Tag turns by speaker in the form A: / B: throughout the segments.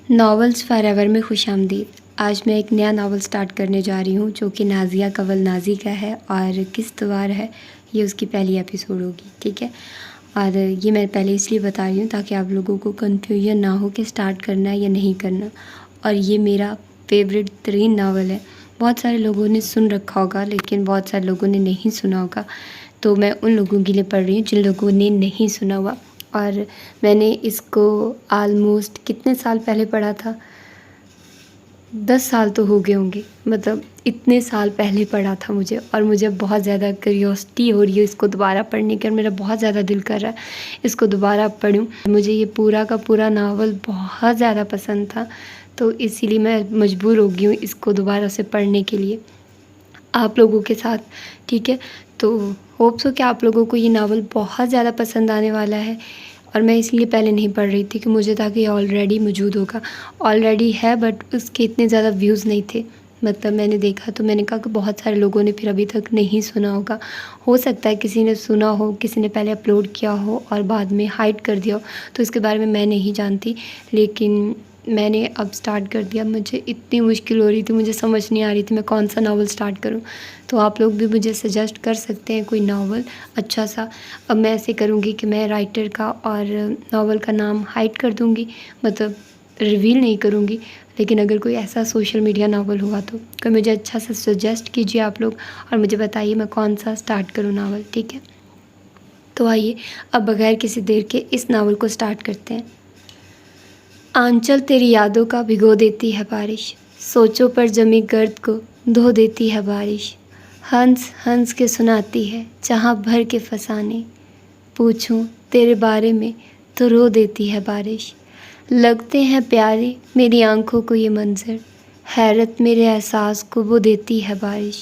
A: Novels for ever میں خوش آمدید۔ آج میں ایک نیا ناول سٹارٹ کرنے جا رہی ہوں جو کہ نازیہ کنول نازی کا ہے اور قسط وار ہے۔ یہ اس کی پہلی ایپیسوڈ ہوگی، ٹھیک ہے۔ اور یہ میں پہلے اس لیے بتا رہی ہوں تاکہ آپ لوگوں کو کنفیوژن نہ ہو کہ سٹارٹ کرنا ہے یا نہیں کرنا۔ اور یہ میرا فیوریٹ ترین ناول ہے۔ بہت سارے لوگوں نے سن رکھا ہوگا لیکن بہت سارے لوگوں نے نہیں سنا ہوگا، تو میں ان لوگوں کے لیے پڑھ رہی ہوں جن لوگوں نے نہیں سنا ہوا۔ اور میں نے اس کو آلموسٹ کتنے سال پہلے پڑھا تھا، 10 سال تو ہو گئے ہوں گے، مطلب اتنے سال پہلے پڑھا تھا مجھے، اور مجھے بہت زیادہ کیوریوسٹی ہو رہی ہے اس کو دوبارہ پڑھنے کی، اور میرا بہت زیادہ دل کر رہا ہے اس کو دوبارہ پڑھوں۔ مجھے یہ پورا کا پورا ناول بہت زیادہ پسند تھا، تو اسی لیے میں مجبور ہو گئی ہوں اس کو دوبارہ سے پڑھنے کے لیے آپ لوگوں کے ساتھ، ٹھیک ہے۔ تو ہوپ سو کہ آپ لوگوں کو یہ ناول بہت زیادہ پسند آنے والا ہے، اور میں اس لیے پہلے نہیں پڑھ رہی تھی کہ مجھے تھا کہ یہ آلریڈی موجود ہوگا، آلریڈی ہے بٹ اس کے اتنے زیادہ ویوز نہیں تھے۔ مطلب میں نے دیکھا تو میں نے کہا کہ بہت سارے لوگوں نے پھر ابھی تک نہیں سنا ہوگا، ہو سکتا ہے کسی نے سنا ہو، کسی نے پہلے اپلوڈ کیا ہو اور بعد میں ہائڈ کر دیا ہو، تو اس کے بارے میں نہیں جانتی، لیکن میں نے اب سٹارٹ کر دیا۔ مجھے اتنی مشکل ہو رہی تھی، مجھے سمجھ نہیں آ رہی تھی میں کون سا ناول سٹارٹ کروں، تو آپ لوگ بھی مجھے سجیسٹ کر سکتے ہیں کوئی ناول اچھا سا۔ اب میں ایسے کروں گی کہ میں رائٹر کا اور ناول کا نام ہائڈ کر دوں گی، مطلب ریویل نہیں کروں گی، لیکن اگر کوئی ایسا سوشل میڈیا ناول ہوا تو کوئی مجھے اچھا سا سجیسٹ کیجیے آپ لوگ، اور مجھے بتائیے میں کون سا سٹارٹ کروں ناول، ٹھیک ہے۔ تو آئیے اب بغیر کسی دیر کے اس ناول کو سٹارٹ کرتے ہیں۔ آنچل تیری یادوں کا بھگو دیتی ہے بارش، سوچوں پر جمی گرد کو دھو دیتی ہے بارش، ہنس ہنس کے سناتی ہے جہاں بھر کے فسانے، پوچھوں تیرے بارے میں تو رو دیتی ہے بارش، لگتے ہیں پیارے میری آنکھوں کو یہ منظر، حیرت میرے احساس کو وہ دیتی ہے بارش،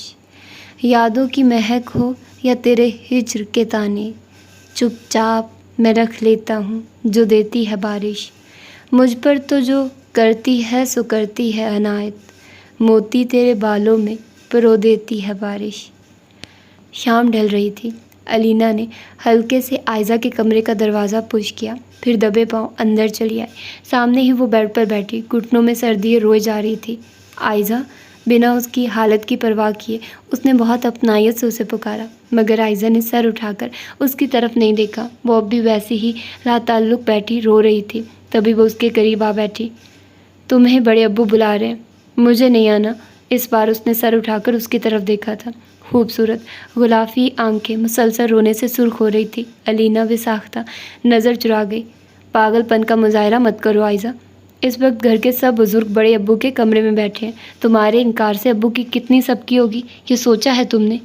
A: یادوں کی مہک ہو یا تیرے ہجر کے تانے، چپ چاپ میں رکھ لیتا ہوں جو دیتی ہے بارش، مجھ پر تو جو کرتی ہے سو کرتی ہے عنایت، موتی تیرے بالوں میں پرو دیتی ہے بارش۔ شام ڈھل رہی تھی۔ علینا نے ہلکے سے آئزہ کے کمرے کا دروازہ پش کیا، پھر دبے پاؤں اندر چلی آئی۔ سامنے ہی وہ بیڈ پر بیٹھی گھٹنوں میں سردی روئے جا رہی تھی۔ آئزہ، بنا اس کی حالت کی پرواہ کیے اس نے بہت اپنائیت سے اسے پکارا، مگر آئزہ نے سر اٹھا کر اس کی طرف نہیں دیکھا۔ وہ اب بھی ویسے ہی لا تعلق بیٹھی رو رہی تھی۔ تبھی وہ اس کے قریب آ بیٹھی۔ تمہیں بڑے ابو بلا رہے ہیں، مجھے نہیں آنا۔ اس بار اس نے سر اٹھا کر اس کی طرف دیکھا تھا۔ خوبصورت غلافی آنکھیں مسلسل رونے سے سرخ ہو رہی تھی۔ علینا بے ساختہ نظر چرا گئی۔ پاگل پن کا مظاہرہ مت کرو آئزہ، اس وقت گھر کے سب بزرگ بڑے ابو کے کمرے میں بیٹھے ہیں، تمہارے انکار سے ابو کی کتنی سبکی ہوگی یہ سوچا ہے تم نے؟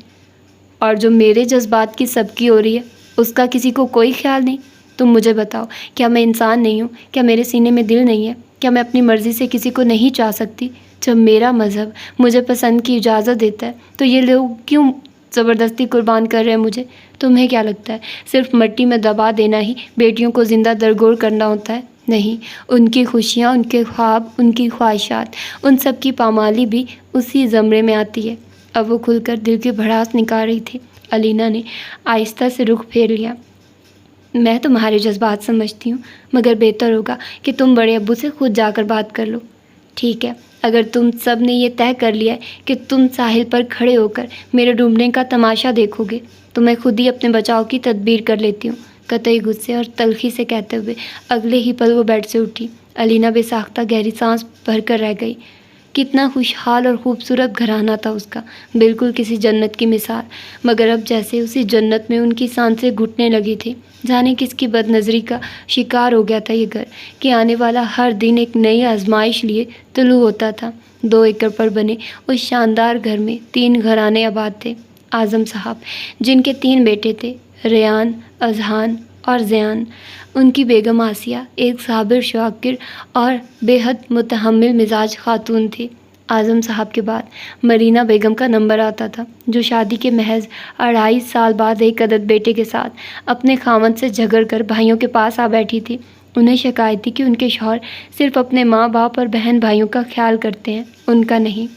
A: اور جو میرے جذبات کی سبکی ہو رہی ہے اس کا کسی کو کوئی خیال نہیں؟ تم مجھے بتاؤ، کیا میں انسان نہیں ہوں؟ کیا میرے سینے میں دل نہیں ہے؟ کیا میں اپنی مرضی سے کسی کو نہیں چاہ سکتی؟ جب میرا مذہب مجھے پسند کی اجازت دیتا ہے تو یہ لوگ کیوں زبردستی قربان کر رہے ہیں مجھے؟ تمہیں کیا لگتا ہے صرف مٹی میں دبا دینا ہی بیٹیوں کو زندہ درگور کرنا ہوتا ہے؟ نہیں، ان کی خوشیاں، ان کے خواب، ان کی خواہشات، ان سب کی پامالی بھی اسی زمرے میں آتی ہے۔ اب وہ کھل کر دل کی بھڑاس نکال رہی تھی۔ علینا نے آہستہ سے رخ پھیر لیا۔ میں تمہارے جذبات سمجھتی ہوں، مگر بہتر ہوگا کہ تم بڑے ابو سے خود جا کر بات کر لو۔ ٹھیک ہے، اگر تم سب نے یہ طے کر لیا ہے کہ تم ساحل پر کھڑے ہو کر میرے ڈوبنے کا تماشا دیکھو گے تو میں خود ہی اپنے بچاؤ کی تدبیر کر لیتی ہوں، قطعی غصے اور تلخی سے کہتے ہوئے اگلے ہی پل وہ بیڈ سے اٹھی۔ علینا بے ساختہ گہری سانس بھر کر رہ گئی۔ کتنا خوشحال اور خوبصورت گھرانہ تھا اس کا، بالکل کسی جنت کی مثال، مگر اب جیسے اسی جنت میں ان کی سانسیں گھٹنے لگی تھی۔ جانے کس کی بد نظری کا شکار ہو گیا تھا یہ گھر کہ آنے والا ہر دن ایک نئی آزمائش لیے طلوع ہوتا تھا۔ 2 ایکڑ پر بنے اس شاندار گھر میں 3 گھرانے آباد تھے۔ اعظم صاحب، جن کے 3 بیٹے تھے، ریان، اذہان اور زیان، ان کی بیگم آسیہ ایک صابر شاکر اور بے حد متحمل مزاج خاتون تھی۔ اعظم صاحب کے بعد مرینا بیگم کا نمبر آتا تھا، جو شادی کے محض 2.5 سال بعد ایک عدد بیٹے کے ساتھ اپنے خاوند سے جھگڑ کر بھائیوں کے پاس آ بیٹھی تھی۔ انہیں شکایت تھی کہ ان کے شوہر صرف اپنے ماں باپ اور بہن بھائیوں کا خیال کرتے ہیں، ان کا نہیں۔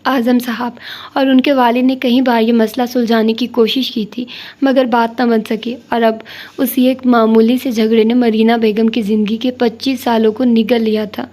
A: اعظم صاحب اور ان کے والد نے کئی بار یہ مسئلہ سلجھانے کی کوشش کی تھی، مگر بات نہ بن سکی، اور اب اسی ایک معمولی سے جھگڑے نے مدینہ بیگم کی زندگی کے 25 سالوں کو نگل لیا تھا۔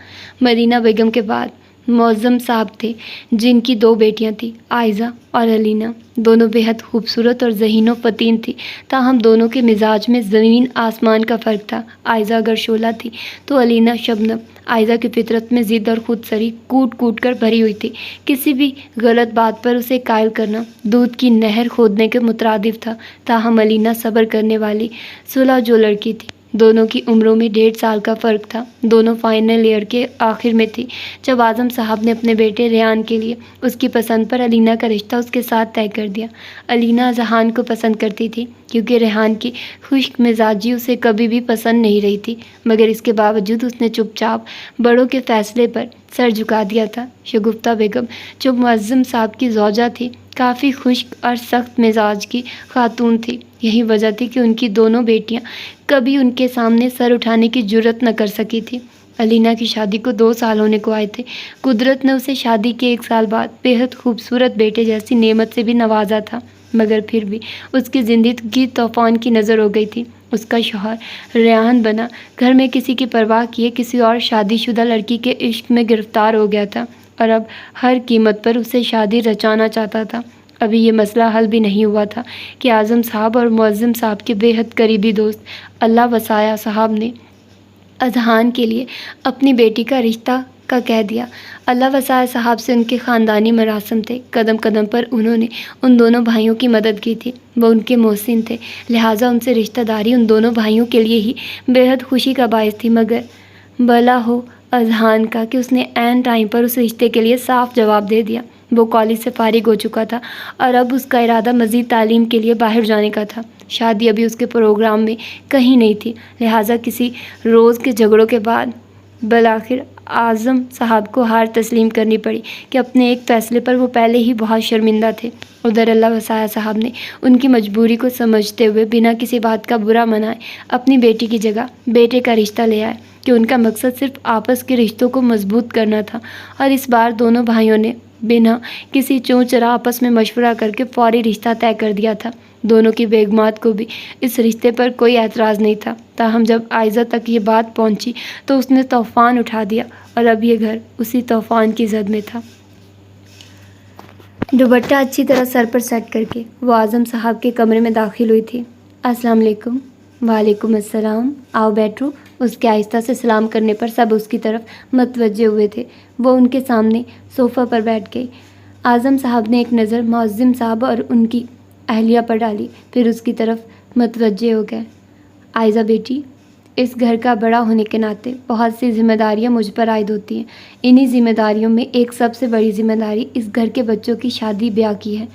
A: مدینہ بیگم کے بعد معظم صاحب تھے، جن کی 2 بیٹیاں تھیں، عائزہ اور علینا۔ دونوں بےحد خوبصورت اور ذہین و فطین تھیں، تاہم دونوں کے مزاج میں زمین آسمان کا فرق تھا۔ عائزہ اگر شعلہ تھی تو علینا شبنم۔ عائزہ کی فطرت میں ضد اور خود سری کوٹ کوٹ کر بھری ہوئی تھی۔ کسی بھی غلط بات پر اسے قائل کرنا دودھ کی نہر کھودنے کے مترادف تھا، تاہم علینا صبر کرنے والی صلح جو لڑکی تھی۔ دونوں کی عمروں میں 1.5 سال کا فرق تھا۔ دونوں فائنل ایئر کے آخر میں تھی جب اعظم صاحب نے اپنے بیٹے ریحان کے لیے اس کی پسند پر علینا کا رشتہ اس کے ساتھ طے کر دیا۔ علینا اذہان کو پسند کرتی تھی، کیونکہ ریحان کی خشک مزاجی اسے کبھی بھی پسند نہیں رہی تھی، مگر اس کے باوجود اس نے چپ چاپ بڑوں کے فیصلے پر سر جھکا دیا تھا۔ شگفتہ بیگم جو معظم صاحب کی زوجہ تھی، کافی خشک اور سخت مزاج کی خاتون تھی۔ یہی وجہ تھی کہ ان کی دونوں بیٹیاں کبھی ان کے سامنے سر اٹھانے کی جرأت نہ کر سکی تھی۔ علینا کی شادی کو 2 سال ہونے کو آئے تھے۔ قدرت نے اسے شادی کے 1 سال بعد بےحد خوبصورت بیٹے جیسی نعمت سے بھی نوازا تھا، مگر پھر بھی اس کی زندگی طوفان کی نظر ہو گئی تھی۔ اس کا شوہر ریحان بنا گھر میں کسی کی پرواہ کیے کسی اور شادی شدہ لڑکی کے عشق میں گرفتار ہو گیا تھا، اور اب ہر قیمت پر اسے شادی رچانا چاہتا تھا۔ ابھی یہ مسئلہ حل بھی نہیں ہوا تھا کہ اعظم صاحب اور معظم صاحب کے بےحد قریبی دوست اللہ وسایہ صاحب نے اذہان کے لیے اپنی بیٹی کا رشتہ کا کہہ دیا۔ اللہ وسایہ صاحب سے ان کے خاندانی مراسم تھے۔ قدم قدم پر انہوں نے ان دونوں بھائیوں کی مدد کی تھی۔ وہ ان کے محسن تھے، لہٰذا ان سے رشتہ داری ان دونوں بھائیوں کے لیے ہی بےحد خوشی کا باعث تھی، مگر بھلا ہو اذہان کا کہ اس نے عین ٹائم پر اس رشتے کے لیے صاف جواب دے دیا۔ وہ کالج سے فارغ ہو چکا تھا اور اب اس کا ارادہ مزید تعلیم کے لیے باہر جانے کا تھا۔ شادی ابھی اس کے پروگرام میں کہیں نہیں تھی، لہٰذا کسی روز کے جھگڑوں کے بعد بالآخر اعظم صاحب کو ہار تسلیم کرنی پڑی کہ اپنے ایک فیصلے پر وہ پہلے ہی بہت شرمندہ تھے۔ ادھر اللہ وسایہ صاحب نے ان کی مجبوری کو سمجھتے ہوئے بنا کسی بات کا برا منائے اپنی بیٹی کی جگہ بیٹے کا رشتہ لے آئے کہ ان کا مقصد صرف آپس کے رشتوں کو مضبوط کرنا تھا، اور اس بار دونوں بھائیوں نے بنا کسی چوں چرا آپس میں مشورہ کر کے فوری رشتہ طے کر دیا تھا۔ دونوں کی بیگمات کو بھی اس رشتے پر کوئی اعتراض نہیں تھا، تاہم جب عائزہ تک یہ بات پہنچی تو اس نے طوفان اٹھا دیا، اور اب یہ گھر اسی طوفان کی زد میں تھا۔ دوپٹہ اچھی طرح سر پر سیٹ کر کے وہ اعظم صاحب کے کمرے میں داخل ہوئی تھی۔ السلام علیکم۔ وعلیکم السلام، آؤ بیٹھو۔ اس کے آہستہ سے سلام کرنے پر سب اس کی طرف متوجہ ہوئے تھے۔ وہ ان کے سامنے صوفہ پر بیٹھ گئی۔ اعظم صاحب نے ایک نظر معظم صاحب اور ان کی اہلیہ پر ڈالی، پھر اس کی طرف متوجہ ہو گئے۔ عائزہ بیٹی، اس گھر کا بڑا ہونے کے ناطے بہت سی ذمہ داریاں مجھ پر عائد ہوتی ہیں۔ انہی ذمہ داریوں میں ایک سب سے بڑی ذمہ داری اس گھر کے بچوں کی شادی بیاہ کی ہے۔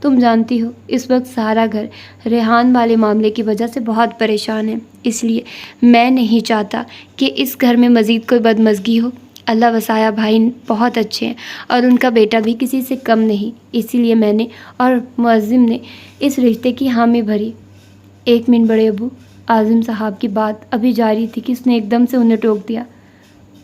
A: تم جانتی ہو اس وقت سارا گھر ریحان والے معاملے کی وجہ سے بہت پریشان ہے، اس لیے میں نہیں چاہتا کہ اس گھر میں مزید کوئی بدمزگی ہو۔ اللہ وسایہ بھائی بہت اچھے ہیں اور ان کا بیٹا بھی کسی سے کم نہیں، اسی لیے میں نے اور معظم نے اس رشتے کی حامی بھری۔ 1 منٹ بڑے ابو، اعظم صاحب کی بات ابھی جاری تھی کہ اس نے ایک دم سے انہیں ٹوک دیا۔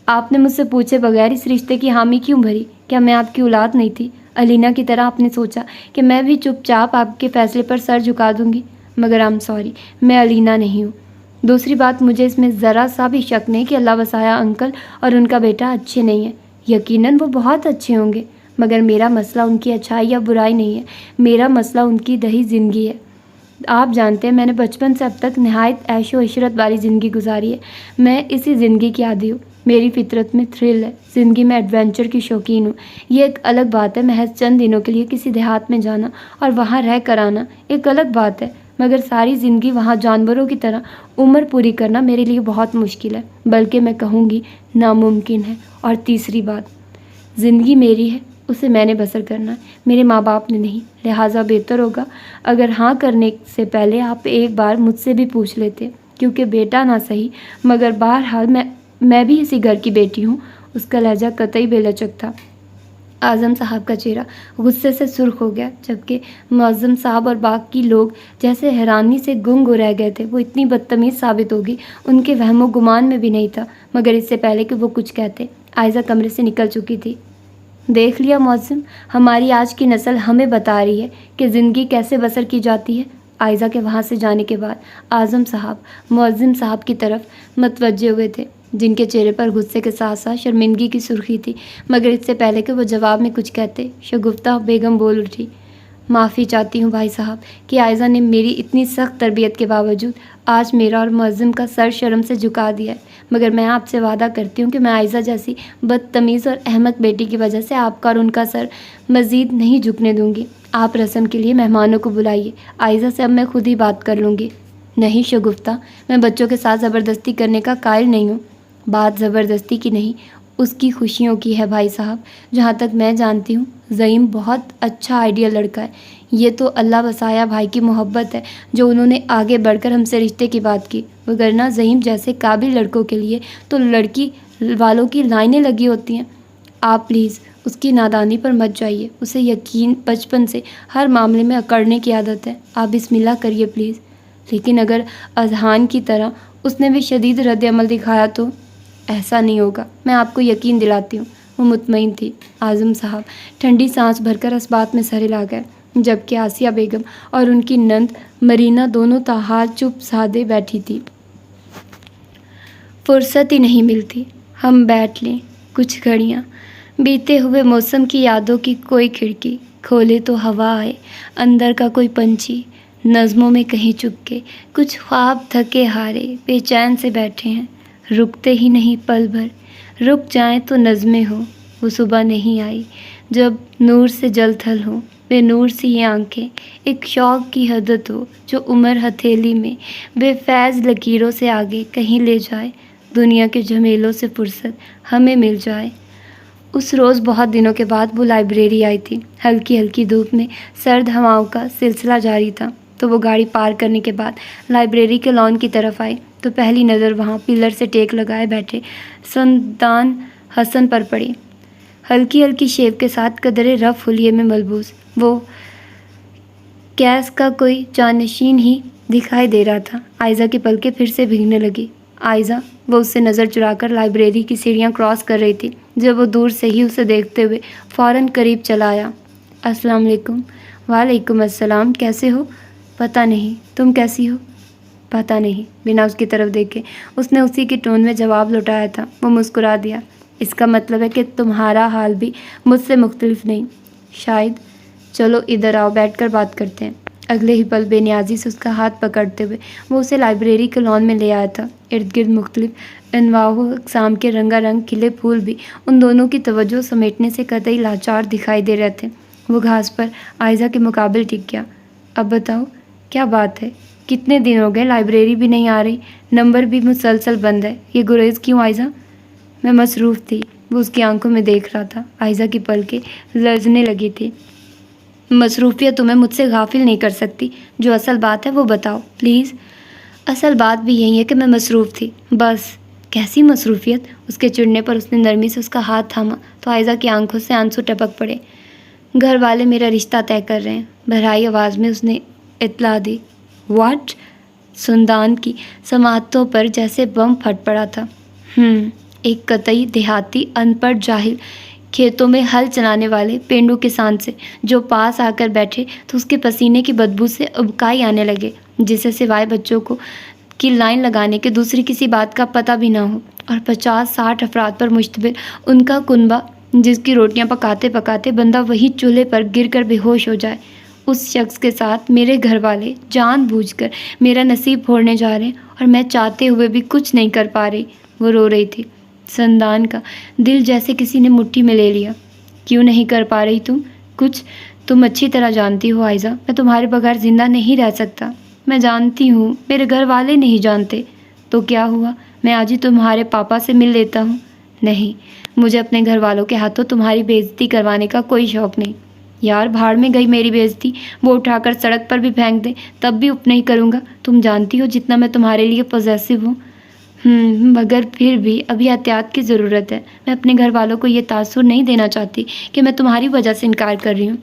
A: آپ نے مجھ سے پوچھے بغیر اس رشتے کی حامی کیوں بھری؟ کیا میں آپ کی اولاد نہیں تھی؟ علینا کی طرح آپ نے سوچا کہ میں بھی چپ چاپ آپ کے فیصلے پر سر جھکا دوں گی؟ مگر I'm sorry، میں علینا نہیں ہوں۔ دوسری بات، مجھے اس میں ذرا سا بھی شک نہیں کہ اللہ وسایہ انکل اور ان کا بیٹا اچھے نہیں ہیں۔ یقیناً وہ بہت اچھے ہوں گے، مگر میرا مسئلہ ان کی اچھائی یا برائی نہیں ہے، میرا مسئلہ ان کی دہی زندگی ہے۔ آپ جانتے ہیں میں نے بچپن سے اب تک نہایت عیش و عشرت والی زندگی گزاری ہے۔ میں اسی زندگی کی عادی ہوں، میری فطرت میں تھرل ہے، زندگی میں ایڈونچر کی شوقین ہوں۔ یہ ایک الگ بات ہے محض چند دنوں کے لیے کسی دیہات میں جانا اور وہاں رہ کر آنا ایک الگ بات ہے، مگر ساری زندگی وہاں جانوروں کی طرح عمر پوری کرنا میرے لیے بہت مشکل ہے، بلکہ میں کہوں گی ناممکن ہے۔ اور تیسری بات، زندگی میری ہے، اسے میں نے بسر کرنا ہے، میرے ماں باپ نے نہیں، لہٰذا بہتر ہوگا اگر ہاں کرنے سے پہلے آپ ایک بار مجھ سے بھی پوچھ لیتے، کیونکہ بیٹا نہ صحیح مگر بہرحال میں بھی اسی گھر کی بیٹی ہوں۔ اس کا لہجہ قطعی بے لچک تھا۔ اعظم صاحب کا چہرہ غصے سے سرخ ہو گیا، جبکہ معظم صاحب اور باقی لوگ جیسے حیرانی سے گنگ ہو رہ گئے تھے۔ وہ اتنی بدتمیز ثابت ہوگی ان کے وہم و گمان میں بھی نہیں تھا، مگر اس سے پہلے کہ وہ کچھ کہتے عائزہ کمرے سے نکل چکی تھی۔ دیکھ لیا معظم، ہماری آج کی نسل ہمیں بتا رہی ہے کہ زندگی کیسے بسر کی جاتی ہے۔ عائزہ کے وہاں سے جانے کے بعد اعظم صاحب معظم صاحب کی طرف متوجہ ہوئے تھے، جن کے چہرے پر غصے کے ساتھ ساتھ شرمندگی کی سرخی تھی، مگر اس سے پہلے کہ وہ جواب میں کچھ کہتے، شگفتہ بیگم بول اٹھی، معافی چاہتی ہوں بھائی صاحب کہ عائزہ نے میری اتنی سخت تربیت کے باوجود آج میرا اور معظم کا سر شرم سے جھکا دیا ہے، مگر میں آپ سے وعدہ کرتی ہوں کہ میں عائزہ جیسی بدتمیز اور احمق بیٹی کی وجہ سے آپ کا اور ان کا سر مزید نہیں جھکنے دوں گی۔ آپ رسم کے لیے مہمانوں کو بلائیے، عائزہ سے اب میں خود ہی بات کر لوں گی۔ نہیں شگفتہ، میں بچوں کے ساتھ زبردستی کرنے کا قائل نہیں ہوں۔ بات زبردستی کی نہیں، اس کی خوشیوں کی ہے بھائی صاحب۔ جہاں تک میں جانتی ہوں زعیم بہت اچھا آئیڈیل لڑکا ہے، یہ تو اللہ بسایا بھائی کی محبت ہے جو انہوں نے آگے بڑھ کر ہم سے رشتے کی بات کی، وگرنہ زعیم جیسے قابل لڑکوں کے لیے تو لڑکی والوں کی لائنیں لگی ہوتی ہیں۔ آپ پلیز اس کی نادانی پر مت جائیے، اسے یقین بچپن سے ہر معاملے میں اکڑنے کی عادت ہے، آپ بسم اللہ کریے پلیز۔ لیکن اگر اذہان کی طرح اس نے بھی شدید رد عمل دکھایا تو؟ ایسا نہیں ہوگا، میں آپ کو یقین دلاتی ہوں، وہ مطمئن تھی۔ اعظم صاحب ٹھنڈی سانس بھر کر اس بات میں سر ہلا گئے، جبکہ آسیہ بیگم اور ان کی نند مرینا دونوں تاحال چپ سادے بیٹھی تھی۔ فرصت ہی نہیں ملتی، ہم بیٹھ لیں کچھ گھڑیاں، بیتے ہوئے موسم کی یادوں کی کوئی کھڑکی کھولے تو ہوا آئے، اندر کا کوئی پنچھی نظموں میں کہیں چپکے، کچھ خواب تھکے ہارے بے چین سے بیٹھے ہیں، رکتے ہی نہیں پل بھر، رک جائیں تو نظمیں ہوں۔ وہ صبح نہیں آئی جب نور سے جل تھل ہو، بے نور سی یہ آنکھیں، ایک شوق کی حدت ہو جو عمر ہتھیلی میں بے فیض لکیروں سے آگے کہیں لے جائے، دنیا کے جھمیلوں سے فرصت ہمیں مل جائے۔ اس روز بہت دنوں کے بعد وہ لائبریری آئی تھی، ہلکی ہلکی دھوپ میں سرد ہواؤں کا سلسلہ جاری تھا، تو وہ گاڑی پارک کرنے کے بعد لائبریری کے لان کی طرف آئی تو پہلی نظر وہاں پلر سے ٹیک لگائے بیٹھے سندان حسن پر پڑی، ہلکی ہلکی شیو کے ساتھ قدرے رف حلیے میں ملبوس، وہ کیس کا کوئی جانشین ہی دکھائی دے رہا تھا۔ عائزہ کی پلکیں پھر سے بھیگنے لگی۔ عائزہ، وہ اس سے نظر چرا کر لائبریری کی سیڑھیاں کراس کر رہی تھی جب وہ دور سے ہی اسے دیکھتے ہوئے فوراً قریب چلا آیا۔ السلام علیکم۔ وعلیکم السلام، کیسے ہو؟ پتہ نہیں، تم کیسی ہو؟ پتہ نہیں، بنا اس کی طرف دیکھے اس نے اسی کے ٹون میں جواب لوٹایا تھا۔ وہ مسکرا دیا، اس کا مطلب ہے کہ تمہارا حال بھی مجھ سے مختلف نہیں شاید، چلو ادھر آؤ، بیٹھ کر بات کرتے ہیں۔ اگلے ہی پل بے نیازی سے اس کا ہاتھ پکڑتے ہوئے وہ اسے لائبریری کے لان میں لے آیا تھا۔ ارد گرد مختلف انواع و اقسام کے رنگا رنگ کھلے پھول بھی ان دونوں کی توجہ سمیٹنے سے قطعی لاچار دکھائی دے رہے تھے۔ وہ گھاس پر عائزہ کے مقابل ٹک گیا۔ اب بتاؤ کیا بات ہے؟ کتنے دن ہو گئے لائبریری بھی نہیں آ رہی، نمبر بھی مسلسل بند ہے، یہ گریز کیوں عائزہ؟ میں مصروف تھی، وہ اس کی آنکھوں میں دیکھ رہا تھا۔ عائزہ کی پلکیں لرزنے لگی تھی۔ مصروفیت تمہیں مجھ سے غافل نہیں کر سکتی، جو اصل بات ہے وہ بتاؤ پلیز۔ اصل بات بھی یہی ہے کہ میں مصروف تھی، بس۔ کیسی مصروفیت؟ اس کے چڑھنے پر اس نے نرمی سے اس کا ہاتھ تھاما تو عائزہ کی آنکھوں سے آنسو ٹپک پڑے۔ گھر والے میرا رشتہ طے کر رہے ہیں، بھرائی آواز میں اس نے اطلاع دی۔ واٹ؟ سندان کی سماعتوں پر جیسے بم پھٹ پڑا تھا۔ ایک قطعی دیہاتی ان پڑھ جاہل، کھیتوں میں ہل چلانے والے پینڈو کسان سے جو پاس آ کر بیٹھے تو اس کے پسینے کی بدبو سے ابکائی آنے لگے، جسے سوائے بچوں کو کی لائن لگانے کے دوسری کسی بات کا پتہ بھی نہ ہو، اور 50-60 افراد پر مشتمل ان کا کنبہ جس کی روٹیاں پکاتے پکاتے بندہ وہی چولہے پر گر کر بے ہوش ہو جائے، اس شخص کے ساتھ میرے گھر والے جان بوجھ کر میرا نصیب پھوڑنے جا رہے ہیں، اور میں چاہتے ہوئے بھی کچھ نہیں کر پا رہی۔ وہ رو رہی تھی۔ سندان کا دل جیسے کسی نے مٹھی میں لے لیا۔ کیوں نہیں کر پا رہی تم کچھ؟ تم اچھی طرح جانتی ہو عائزہ، میں تمہارے بغیر زندہ نہیں رہ سکتا۔ میں جانتی ہوں، میرے گھر والے نہیں جانتے۔ تو کیا ہوا؟ میں آج ہی تمہارے پاپا سے مل لیتا ہوں۔ نہیں، مجھے اپنے گھر والوں کے ہاتھوں تمہاری بے عزتی کروانے کا کوئی شوق نہیں۔ یار بھاڑ میں گئی میری بے عزتی، وہ اٹھا کر سڑک پر بھی پھینک دیں تب بھی اپ نہیں کروں گا۔ تم جانتی ہو جتنا میں تمہارے لیے پوزیسو ہوں۔ مگر پھر بھی ابھی احتیاط کی ضرورت ہے۔ میں اپنے گھر والوں کو یہ تاثر نہیں دینا چاہتی کہ میں تمہاری وجہ سے انکار کر رہی ہوں۔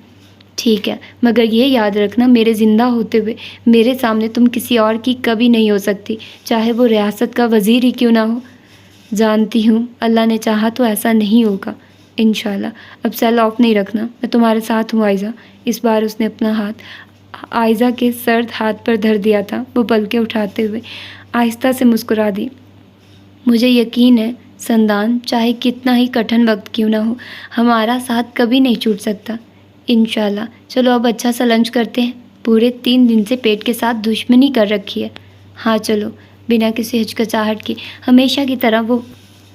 A: ٹھیک ہے، مگر یہ یاد رکھنا میرے زندہ ہوتے ہوئے میرے سامنے تم کسی اور کی کبھی نہیں ہو سکتی، چاہے وہ ریاست کا وزیر ہی کیوں نہ ہو۔ جانتی ہوں، اللہ نے چاہا تو ایسا نہیں ہوگا۔ انشاءاللہ اب سیل آف نہیں رکھنا، میں تمہارے ساتھ ہوں عائزہ۔ اس بار اس نے اپنا ہاتھ عائزہ کے سرد ہاتھ پر دھر دیا تھا۔ وہ پلکیں اٹھاتے ہوئے آہستہ سے مسکرا دی۔ مجھے یقین ہے سندان، چاہے کتنا ہی کٹھن وقت کیوں نہ ہو، ہمارا ساتھ کبھی نہیں چھوٹ سکتا۔ انشاءاللہ۔ چلو اب اچھا سا لنچ کرتے ہیں، پورے 3 دن سے پیٹ کے ساتھ دشمنی کر رکھی ہے۔ ہاں چلو۔ بنا کسی ہچکچاہٹ کے ہمیشہ کی طرح وہ